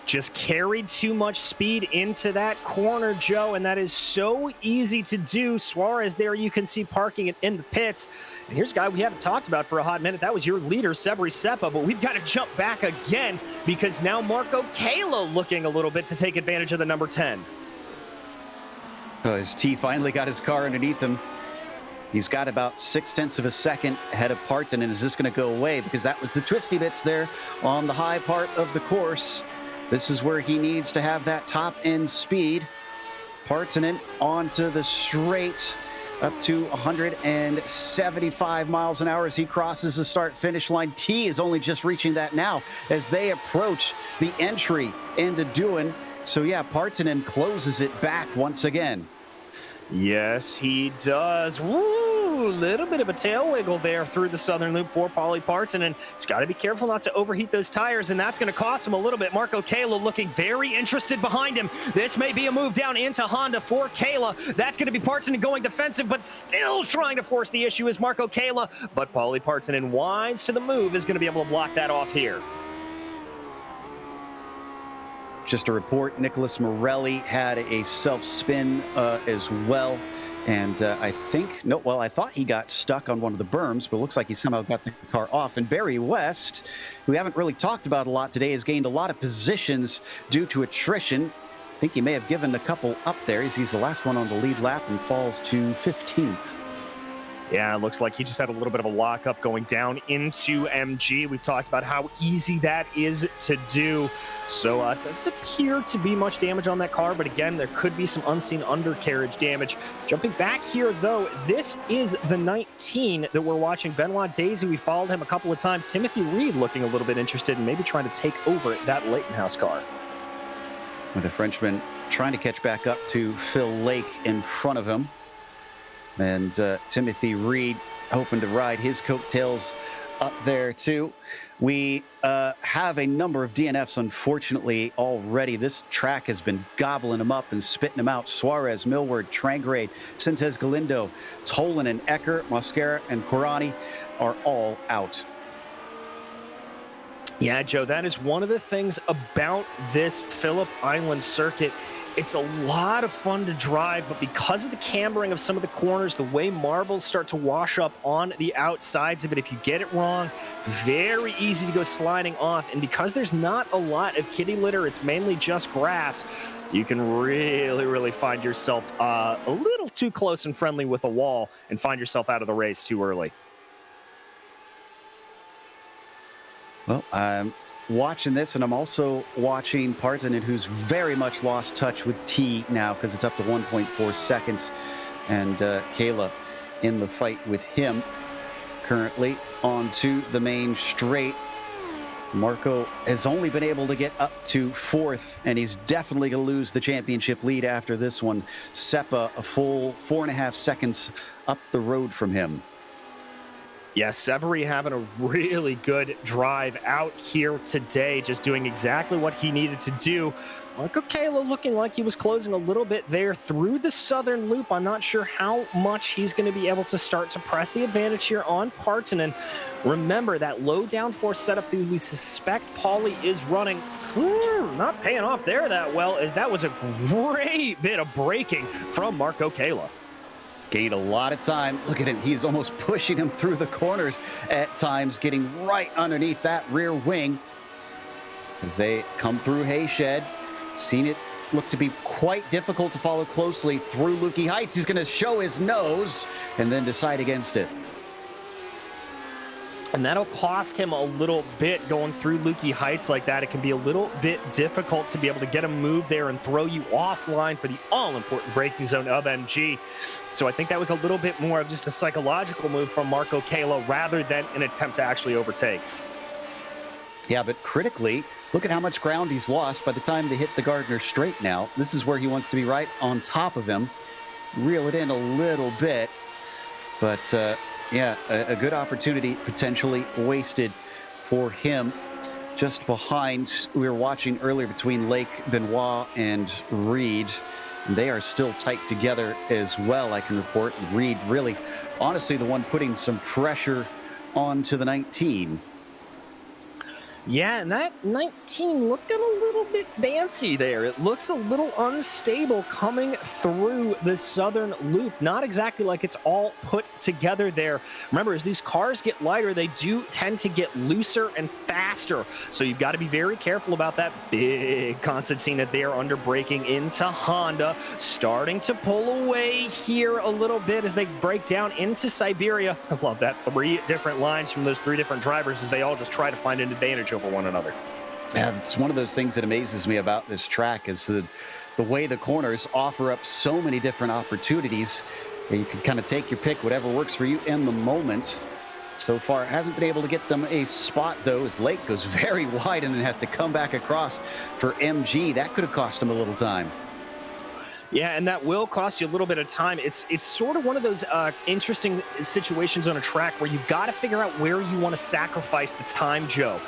Just carried too much speed into that corner, Joe, and that is so easy to do. Suarez there, you can see parking it in the pits. And here's a guy we haven't talked about for a hot minute. That was your leader, Severi Seppa, but we've got to jump back again because now Marco Kayla looking a little bit to take advantage of the number 10. His T finally got his car underneath him. He's got about 0.6 of a second ahead of Partonen. Is this going to go away? Because that was the twisty bits there on the high part of the course. This is where he needs to have that top end speed. Partanen onto the straight, up to 175 miles an hour as he crosses the start-finish line. T is only just reaching that now as they approach the entry into Dewan. So yeah, Partanen closes it back once again. Yes, he does. Woo! Little bit of a tail wiggle there through the southern loop for Paulie Partanen. He's got to be careful not to overheat those tires, and that's going to cost him a little bit. Marco Kayla looking very interested behind him. This may be a move down into Honda for Kayla. That's going to be Partanen going defensive, but still trying to force the issue is Marco Kayla. But Paulie Partanen, wise to the move, is going to be able to block that off here. Just a report, Nicholas Morelli had a self-spin as well. And I thought he got stuck on one of the berms, but it looks like he somehow got the car off. And Barry West, who we haven't really talked about a lot today, has gained a lot of positions due to attrition. I think he may have given a couple up there. He's the last one on the lead lap and falls to 15th. Yeah, it looks like he just had a little bit of a lockup going down into MG. We've talked about how easy that is to do. So it doesn't appear to be much damage on that car, but again, there could be some unseen undercarriage damage. Jumping back here, though, this is the 19 that we're watching. Benoit Daisy, we followed him a couple of times. Timothy Reed looking a little bit interested and maybe trying to take over that Leightonhouse car. With the Frenchman trying to catch back up to Phil Lake in front of him. And Timothy Reed hoping to ride his coattails up there too. We have a number of DNFs, unfortunately, already. This track has been gobbling them up and spitting them out. Suarez, Millward, Trangrade, Sintez Galindo, Tolan and Ecker, Mosquera and Corani are all out. Yeah, Joe, that is one of the things about this Phillip Island circuit. It's a lot of fun to drive, but because of the cambering of some of the corners, the way marbles start to wash up on the outsides of it, if you get it wrong, very easy to go sliding off. And because there's not a lot of kitty litter, it's mainly just grass, you can really find yourself a little too close and friendly with a wall and find yourself out of the race too early. Well, I'm watching this, and I'm also watching Partanen, who's very much lost touch with T now because it's up to 1.4 seconds. And Kayla in the fight with him currently onto the main straight. Marco has only been able to get up to 4th, and he's definitely going to lose the championship lead after this one. Seppa a full 4.5 seconds up the road from him. Yeah, Severi having a really good drive out here today, just doing exactly what he needed to do. Marco Kayla looking like he was closing a little bit there through the southern loop. I'm not sure how much he's going to be able to start to press the advantage here on Partanen. Remember, that low downforce setup that we suspect Paulie is running, not paying off there that well, as that was a great bit of braking from Marco Kayla. Gained a lot of time. Look at him. He's almost pushing him through the corners at times, getting right underneath that rear wing as they come through Hayshed. Seen it look to be quite difficult to follow closely through Lukey Heights. He's going to show his nose and then decide against it. And that'll cost him a little bit going through Lukey Heights like that. It can be a little bit difficult to be able to get a move there and throw you offline for the all-important braking zone of MG. So I think that was a little bit more of just a psychological move from Marco Kayla rather than an attempt to actually overtake. Yeah, but critically, look at how much ground he's lost by the time they hit the Gardner straight now. This is where he wants to be right on top of him. Reel it in a little bit. But, yeah, a good opportunity potentially wasted for him. Just behind, we were watching earlier between Lake, Benoit, and Reed. They are still tight together as well, I can report. Reed really, honestly, the one putting some pressure onto the 19. Yeah, and that 19 looking a little bit dancy there. It looks a little unstable coming through the southern loop. Not exactly like it's all put together there. Remember, as these cars get lighter, they do tend to get looser and faster. So you've got to be very careful about that big concertina there under braking into Honda. Starting to pull away here a little bit as they break down into Siberia. I love that. 3 different lines from those 3 different drivers as they all just try to find an advantage over one another. Yeah, it's one of those things that amazes me about this track is the way the corners offer up so many different opportunities. You can kind of take your pick, whatever works for you in the moment. So far, hasn't been able to get them a spot, though, as Lake goes very wide and then has to come back across for MG. That could have cost him a little time. Yeah, and that will cost you a little bit of time. It's sort of one of those interesting situations on a track where you've got to figure out where you want to sacrifice the time, Joe.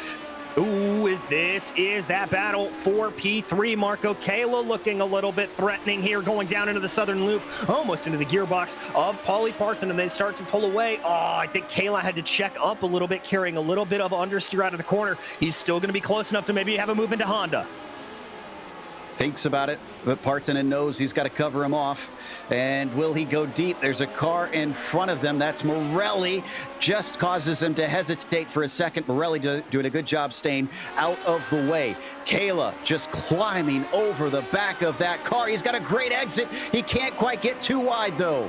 Ooh, is that battle for P3. Marco Kayla looking a little bit threatening here, going down into the southern loop, almost into the gearbox of Paulie Parton, and they start to pull away. Oh, I think Kayla had to check up a little bit, carrying a little bit of understeer out of the corner. He's still going to be close enough to maybe have a move into Honda. Thinks about it, but Partonen knows he's got to cover him off. And will he go deep? There's a car in front of them. That's Morelli. Just causes him to hesitate for a second. Morelli doing a good job staying out of the way. Kayla just climbing over the back of that car. He's got a great exit. He can't quite get too wide, though.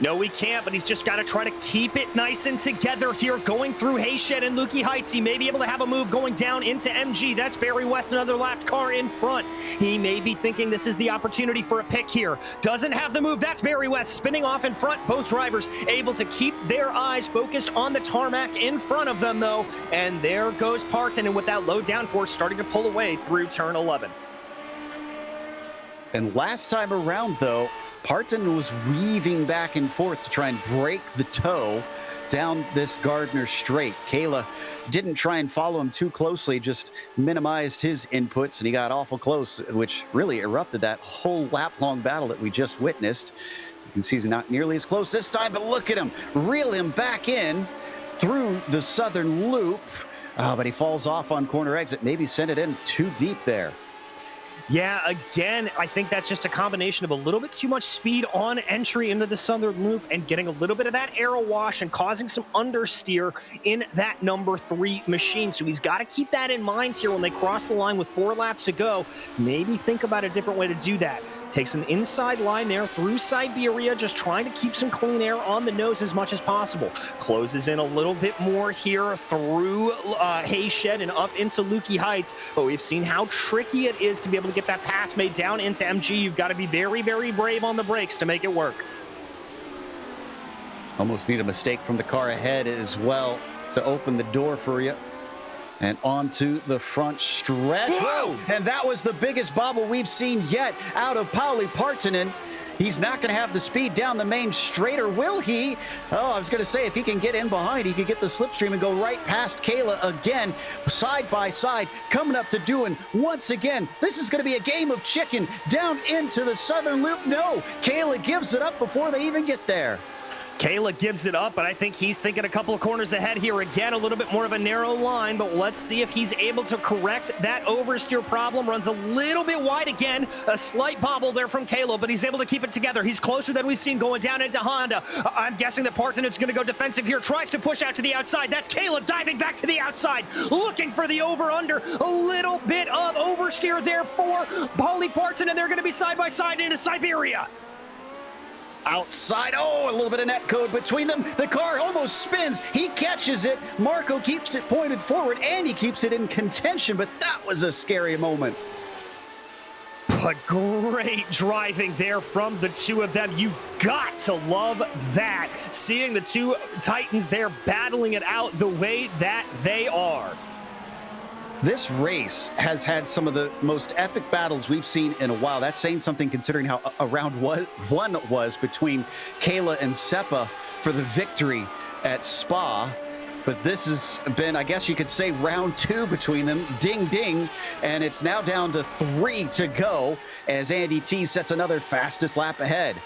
No, he can't, but he's just got to try to keep it nice and together here, going through Hayshed and Lukey Heights. He may be able to have a move going down into MG. That's Barry West, another lapped car in front. He may be thinking this is the opportunity for a pick here. Doesn't have the move. That's Barry West spinning off in front. Both drivers able to keep their eyes focused on the tarmac in front of them, though. And there goes Parton, and with that low downforce starting to pull away through turn 11. And last time around, though, Parton was weaving back and forth to try and break the toe down this Gardner straight. Kayla didn't try and follow him too closely, just minimized his inputs, and he got awful close, which really erupted that whole lap-long battle that we just witnessed. You can see he's not nearly as close this time, but look at him, reel him back in through the southern loop. But he falls off on corner exit, maybe sent it in too deep there. Yeah, again, I think that's just a combination of a little bit too much speed on entry into the southern loop and getting a little bit of that aero wash and causing some understeer in that number 3 machine. So he's got to keep that in mind here when they cross the line with 4 laps to go. Maybe think about a different way to do that. Takes an inside line there through Siberia, just trying to keep some clean air on the nose as much as possible. Closes in a little bit more here through Hayshed and up into Lukey Heights. But we've seen how tricky it is to be able to get that pass made down into MG. You've got to be very, very brave on the brakes to make it work. Almost need a mistake from the car ahead as well to open the door for you. And onto the front stretch. Whoa! And that was the biggest bobble we've seen yet out of Paulie Partonen. He's not going to have the speed down the main straight, or will he? Oh, I was going to say, if he can get in behind, he could get the slipstream and go right past Kayla again, side by side, coming up to doing once again. This is going to be a game of chicken down into the southern loop. No, Kayla gives it up before they even get there. Kayla gives it up, but I think he's thinking a couple of corners ahead here. Again, a little bit more of a narrow line, but let's see if he's able to correct that oversteer problem. Runs a little bit wide again. A slight bobble there from Kayla, but he's able to keep it together. He's closer than we've seen going down into Honda. I'm guessing that Partonen's going to go defensive here. Tries to push out to the outside. That's Kayla diving back to the outside, looking for the over-under. A little bit of oversteer there for Paulie Parton, and they're going to be side by side into Siberia. Outside, oh, a little bit of net code between them. The car almost spins. He catches it. Marco keeps it pointed forward, and he keeps it in contention, but that was a scary moment. But great driving there from the two of them. You've got to love that. Seeing the two Titans there battling it out the way that they are. This race has had some of the most epic battles we've seen in a while. That's saying something considering how round one was between Kayla and Seppa for the victory at Spa. But this has been, I guess you could say, round 2 between them. Ding, ding. And it's now down to 3 to go as Andy T sets another fastest lap ahead.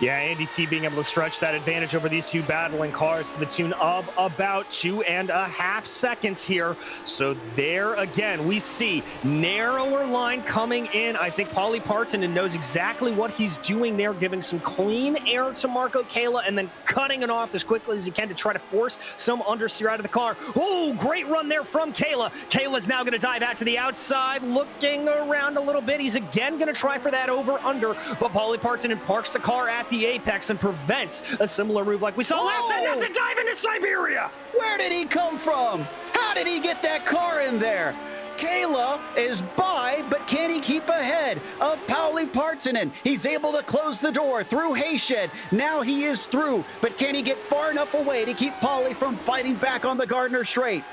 Yeah, Andy T being able to stretch that advantage over these two battling cars to the tune of about 2.5 seconds here. So there again, we see narrower line coming in. I think Paulie Parton knows exactly what he's doing there, giving some clean air to Marco Kayla and then cutting it off as quickly as he can to try to force some understeer out of the car. Oh, great run there from Kayla. Kayla's now going to dive out to the outside, looking around a little bit. He's again going to try for that over-under, but Paulie Parton parks the car at the apex and prevents a similar move like we saw last time. That's a dive into Siberia. Where did he come from? How did he get that car in there? Kayla is by, but can he keep ahead of Pauli Partonen? He's able to close the door through Hayshed. Now he is through, but can he get far enough away to keep Pauli from fighting back on the Gardner Straight?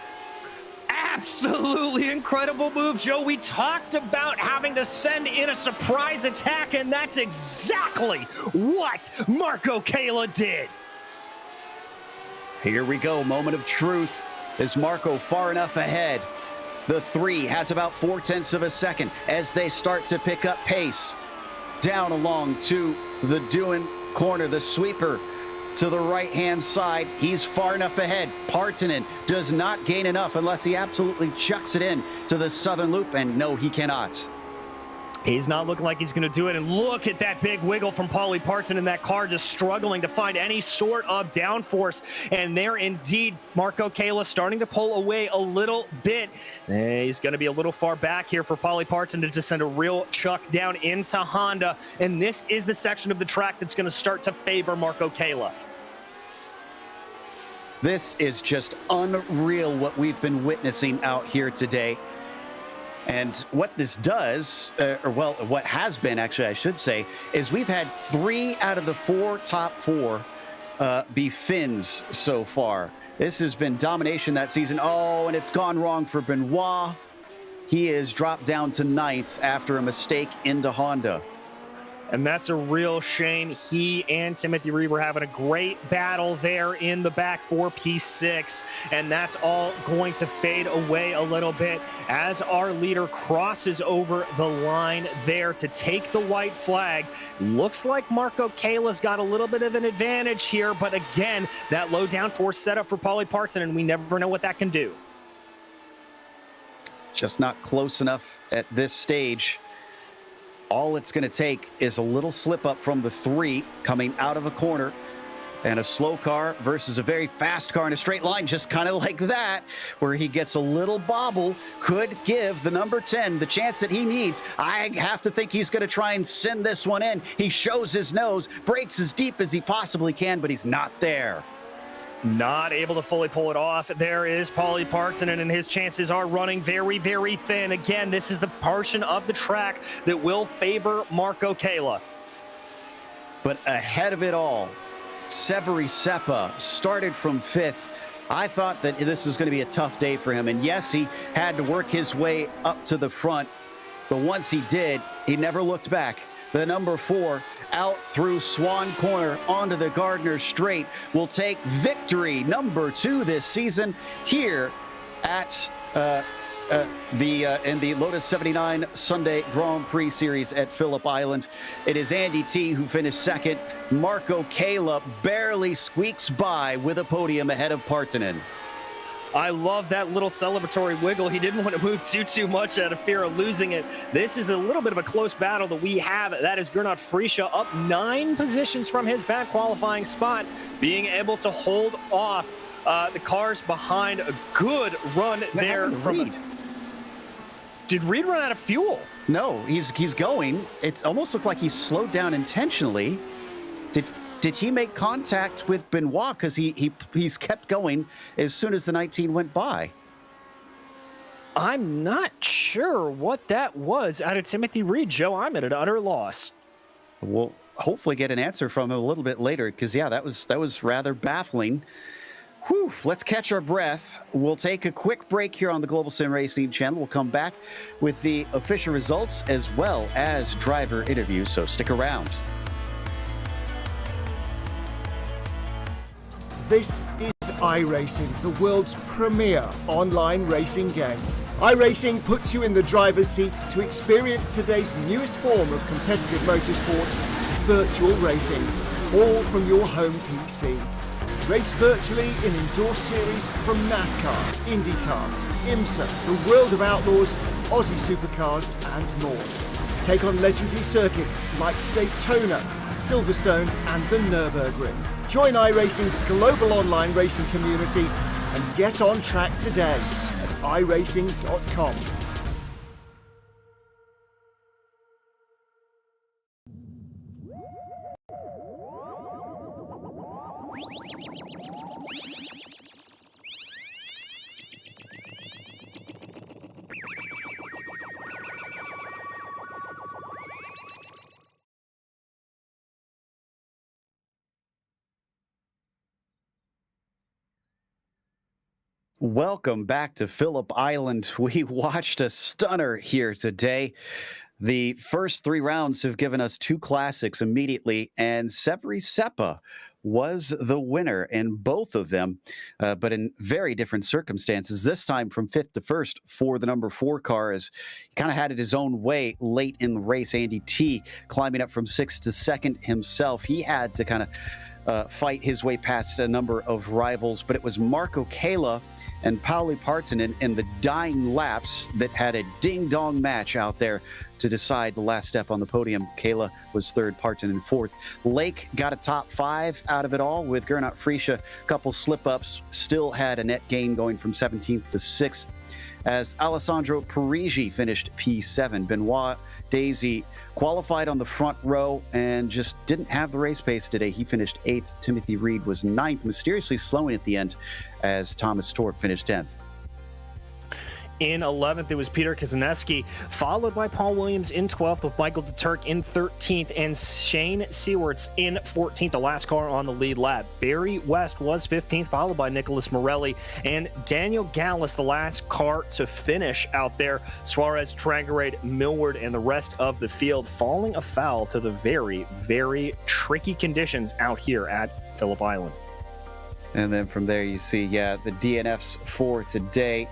Absolutely incredible move, Joe. We talked about having to send in a surprise attack, and that's exactly what Marco Kayla did. Here we go, moment of truth. Is Marco far enough ahead? The 3 has about 0.4 of a second as they start to pick up pace. Down along to the Dewan corner, the sweeper to the right-hand side. He's far enough ahead. Partonen does not gain enough unless he absolutely chucks it in to the southern loop, and no, he cannot. He's not looking like he's going to do it, and look at that big wiggle from Pauli Partonen in that car, just struggling to find any sort of downforce. And there indeed, Marco Kayla starting to pull away a little bit. He's going to be a little far back here for Pauli Partonen to send a real chuck down into Honda. And this is the section of the track that's going to start to favor Marco Kayla. This is just unreal what we've been witnessing out here today. And what this does, what has been, actually, I should say, is we've had 3 out of the 4 top 4 be Finns so far. This has been domination that season. Oh, and it's gone wrong for Benoit. He is dropped down to 9th after a mistake into Honda. And that's a real shame. He and Timothy Reed were having a great battle there in the back for P6. And that's all going to fade away a little bit as our leader crosses over the line there to take the white flag. Looks like Marco Kayla's got a little bit of an advantage here. But again, that low downforce setup for Pauli Partonen, and we never know what that can do. Just not close enough at this stage. All it's going to take is a little slip up from the 3 coming out of a corner, and a slow car versus a very fast car in a straight line, just kind of like that, where he gets a little bobble, could give the number 10 the chance that he needs. I have to think he's going to try and send this one in. He shows his nose, breaks as deep as he possibly can, but he's not there. Not able to fully pull it off. There is Pauli Partonen, and his chances are running very, very thin. Again, this is the portion of the track that will favor Marco Kayla. But ahead of it all, Severi Seppa started from 5th. I thought that this was going to be a tough day for him. And yes, he had to work his way up to the front. But once he did, he never looked back. The number 4 out through Swan Corner onto the Gardner Straight will take victory number 2 this season here at in the Lotus 79 Sunday Grand Prix Series at Phillip Island. It is Andy T who finished 2nd. Marco Kayla barely squeaks by with a podium ahead of Partonen. I love that little celebratory wiggle. He didn't want to move too much out of fear of losing it. This is a little bit of a close battle that we have. That is Gernot Frische up 9 positions from his back qualifying spot, being able to hold off the cars behind. A good run there from Reed. Did Reed run out of fuel? No, he's going. It's almost looked like he slowed down intentionally. Did he make contact with Benoit? Because he's kept going as soon as the 19 went by. I'm not sure what that was out of Timothy Reed, Joe. I'm at an utter loss. We'll hopefully get an answer from him a little bit later, because yeah, that was rather baffling. Whew, let's catch our breath. We'll take a quick break here on the Global SimRacing Channel. We'll come back with the official results as well as driver interviews, so stick around. This is iRacing, the world's premier online racing game. iRacing puts you in the driver's seat to experience today's newest form of competitive motorsport, virtual racing, all from your home PC. Race virtually in indoor series from NASCAR, IndyCar, IMSA, the World of Outlaws, Aussie Supercars and more. Take on legendary circuits like Daytona, Silverstone and the Nürburgring. Join iRacing's global online racing community and get on track today at iRacing.com. Welcome back to Phillip Island. We watched a stunner here today. The first three rounds have given us two classics immediately, and Severi Seppa was the winner in both of them, but in very different circumstances. This time from fifth to first for the number 4 car, as he kind of had it his own way late in the race. Andy T climbing up from sixth to second himself. He had to kind of fight his way past a number of rivals, but it was Marco Kala and Pauli Partanen in the dying laps that had a ding-dong match out there to decide the last step on the podium. Kayla was third, Partanen fourth. Lake got a top 5 out of it all, with Gernot Friesche a couple slip-ups, still had a net gain going from 17th to 6th. As Alessandro Parigi finished P7, Benoit Daisy qualified on the front row and just didn't have the race pace today. He finished 8th. Timothy Reed was 9th, mysteriously slowing at the end as Thomas Torp finished 10th. In 11th, it was Peter Kazaneski, followed by Paul Williams in 12th, with Michael DeTurk in 13th, and Shane Seawarts in 14th, the last car on the lead lap. Barry West was 15th, followed by Nicholas Morelli, and Daniel Gallus, the last car to finish out there. Suarez, Trangarade, Millward, and the rest of the field falling afoul to the very, very tricky conditions out here at Phillip Island. And then from there, you see, the DNFs for today.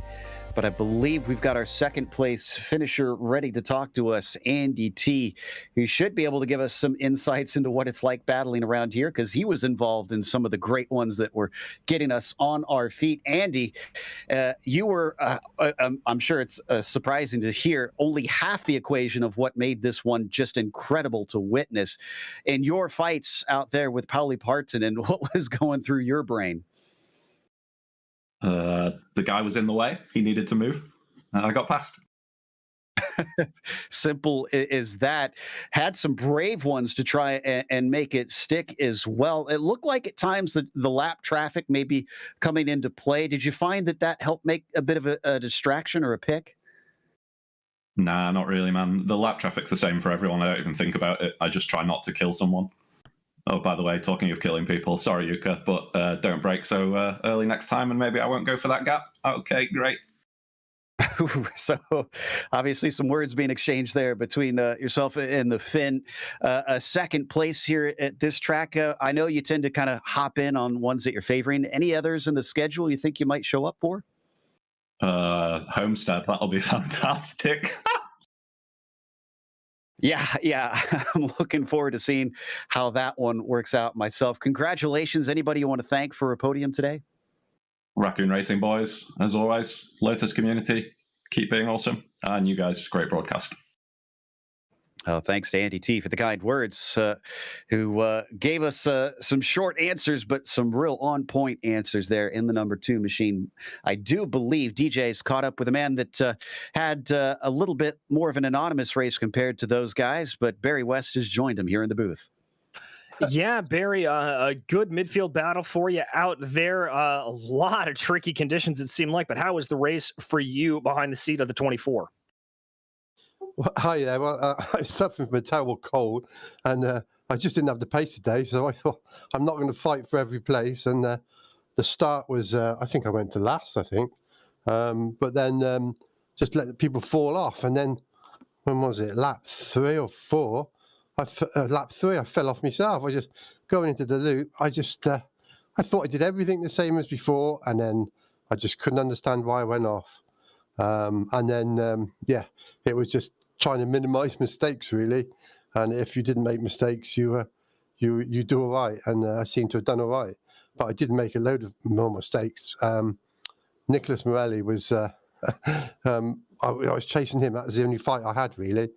But I believe we've got our second place finisher ready to talk to us, Andy T, who should be able to give us some insights into what it's like battling around here, because he was involved in some of the great ones that were getting us on our feet. Andy, you were, I'm sure it's surprising to hear, only half the equation of what made this one just incredible to witness. In your fights out there with Pauli Partanen, what was going through your brain? The guy was in the way. He needed to move, and I got past. Simple as that. Had some brave ones to try and make it stick as well. It looked like at times the lap traffic may be coming into play. Did you find that helped make a bit of a distraction or a pick? Nah, not really, man. The lap traffic's the same for everyone. I don't even think about it. I just try not to kill someone. Oh, by the way, talking of killing people, sorry, Yuka, but don't break so early next time, and maybe I won't go for that gap. Okay, great. So, obviously, some words being exchanged there between yourself and the Finn. A second place here at this track. I know you tend to kind of hop in on ones that you're favoring. Any others in the schedule you think you might show up for? Homestead, that'll be fantastic. Yeah. I'm looking forward to seeing how that one works out myself. Congratulations. Anybody you want to thank for a podium today? Raccoon Racing boys, as always. Lotus community, keep being awesome. And you guys, great broadcast. Oh, thanks to Andy T for the kind words, who gave us some short answers, but some real on-point answers there in the number 2 machine. I do believe DJ's caught up with a man that had a little bit more of an anonymous race compared to those guys, but Barry West has joined him here in the booth. Yeah, Barry, a good midfield battle for you out there. A lot of tricky conditions, it seemed like, but how was the race for you behind the seat of the 24? Well, hi there. Well, I was suffering from a terrible cold, and I just didn't have the pace today, so I thought I'm not going to fight for every place. And the start was, I think I went to last, but then just let the people fall off. And then, when was it, lap 3 or 4? Lap 3, I fell off myself. I just, going into the loop, I thought I did everything the same as before, and then I just couldn't understand why I went off. And then, it was just trying to minimize mistakes, really. And if you didn't make mistakes, you do all right. And I seem to have done all right. But I did make a load of more mistakes. Nicholas Morelli was, I was chasing him. That was the only fight I had, really.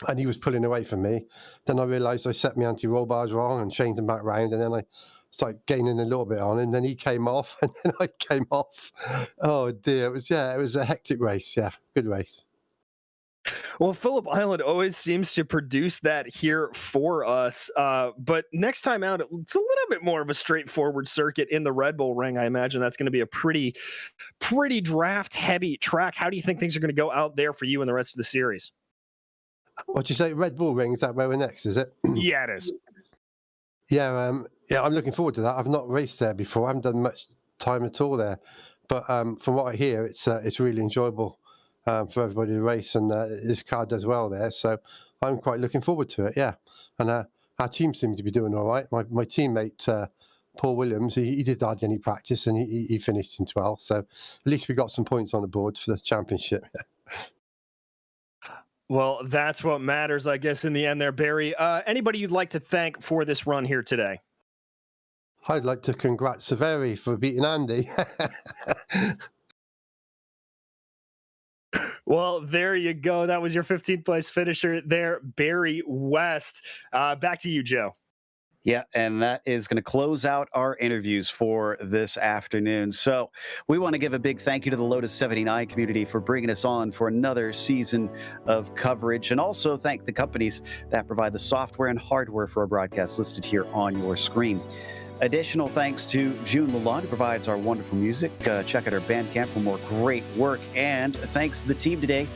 And he was pulling away from me. Then I realised I set my anti-roll bars wrong and changed them back round. And then I started gaining a little bit on him. Then he came off, and then I came off. Oh dear, it was a hectic race. Yeah, good race. Well, Phillip Island always seems to produce that here for us. But next time out, it's a little bit more of a straightforward circuit in the Red Bull Ring. I imagine that's going to be a pretty draft-heavy track. How do you think things are going to go out there for you in the rest of the series? What'd you say? Red Bull Ring? Is that where we're next? Is it? Yeah, it is. Yeah, I'm looking forward to that. I've not raced there before. I haven't done much time at all there. But from what I hear, it's really enjoyable for everybody to race, and this car does well there. So I'm quite looking forward to it. Yeah, and our team seems to be doing all right. My teammate Paul Williams, he did hardly any practice, and he finished in 12th. So at least we got some points on the board for the championship. Well, that's what matters, I guess, in the end there, Barry. Anybody you'd like to thank for this run here today? I'd like to congratulate Severi for beating Andy. Well, there you go. That was your 15th place finisher there, Barry West. Back to you, Joe. Yeah, and that is going to close out our interviews for this afternoon. So we want to give a big thank you to the Lotus 79 community for bringing us on for another season of coverage, and also thank the companies that provide the software and hardware for our broadcast listed here on your screen. Additional thanks to June Lalonde, who provides our wonderful music. Check out our Bandcamp for more great work. And thanks to the team today,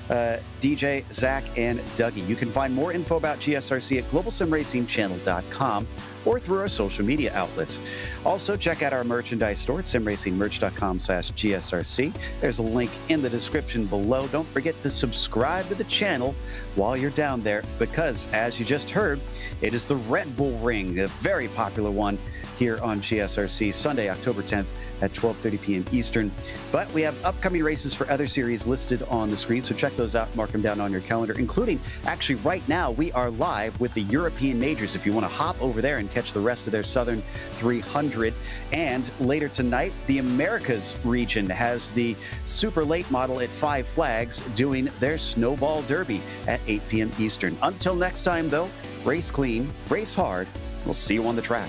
DJ, Zach, and Dougie. You can find more info about GSRC at globalsimracingchannel.com or through our social media outlets. Also, check out our merchandise store at simracingmerch.com/GSRC. There's a link in the description below. Don't forget to subscribe to the channel while you're down there, because as you just heard, it is the Red Bull Ring, a very popular one here on GSRC, Sunday, October 10th at 12:30 p.m. Eastern. But we have upcoming races for other series listed on the screen, so check those out, mark them down on your calendar, including, actually right now, we are live with the European Majors if you want to hop over there and catch the rest of their Southern 300. And later tonight, the Americas region has the super late model at Five Flags doing their Snowball Derby at 8 p.m. Eastern. Until next time, though, race clean, race hard. We'll see you on the track.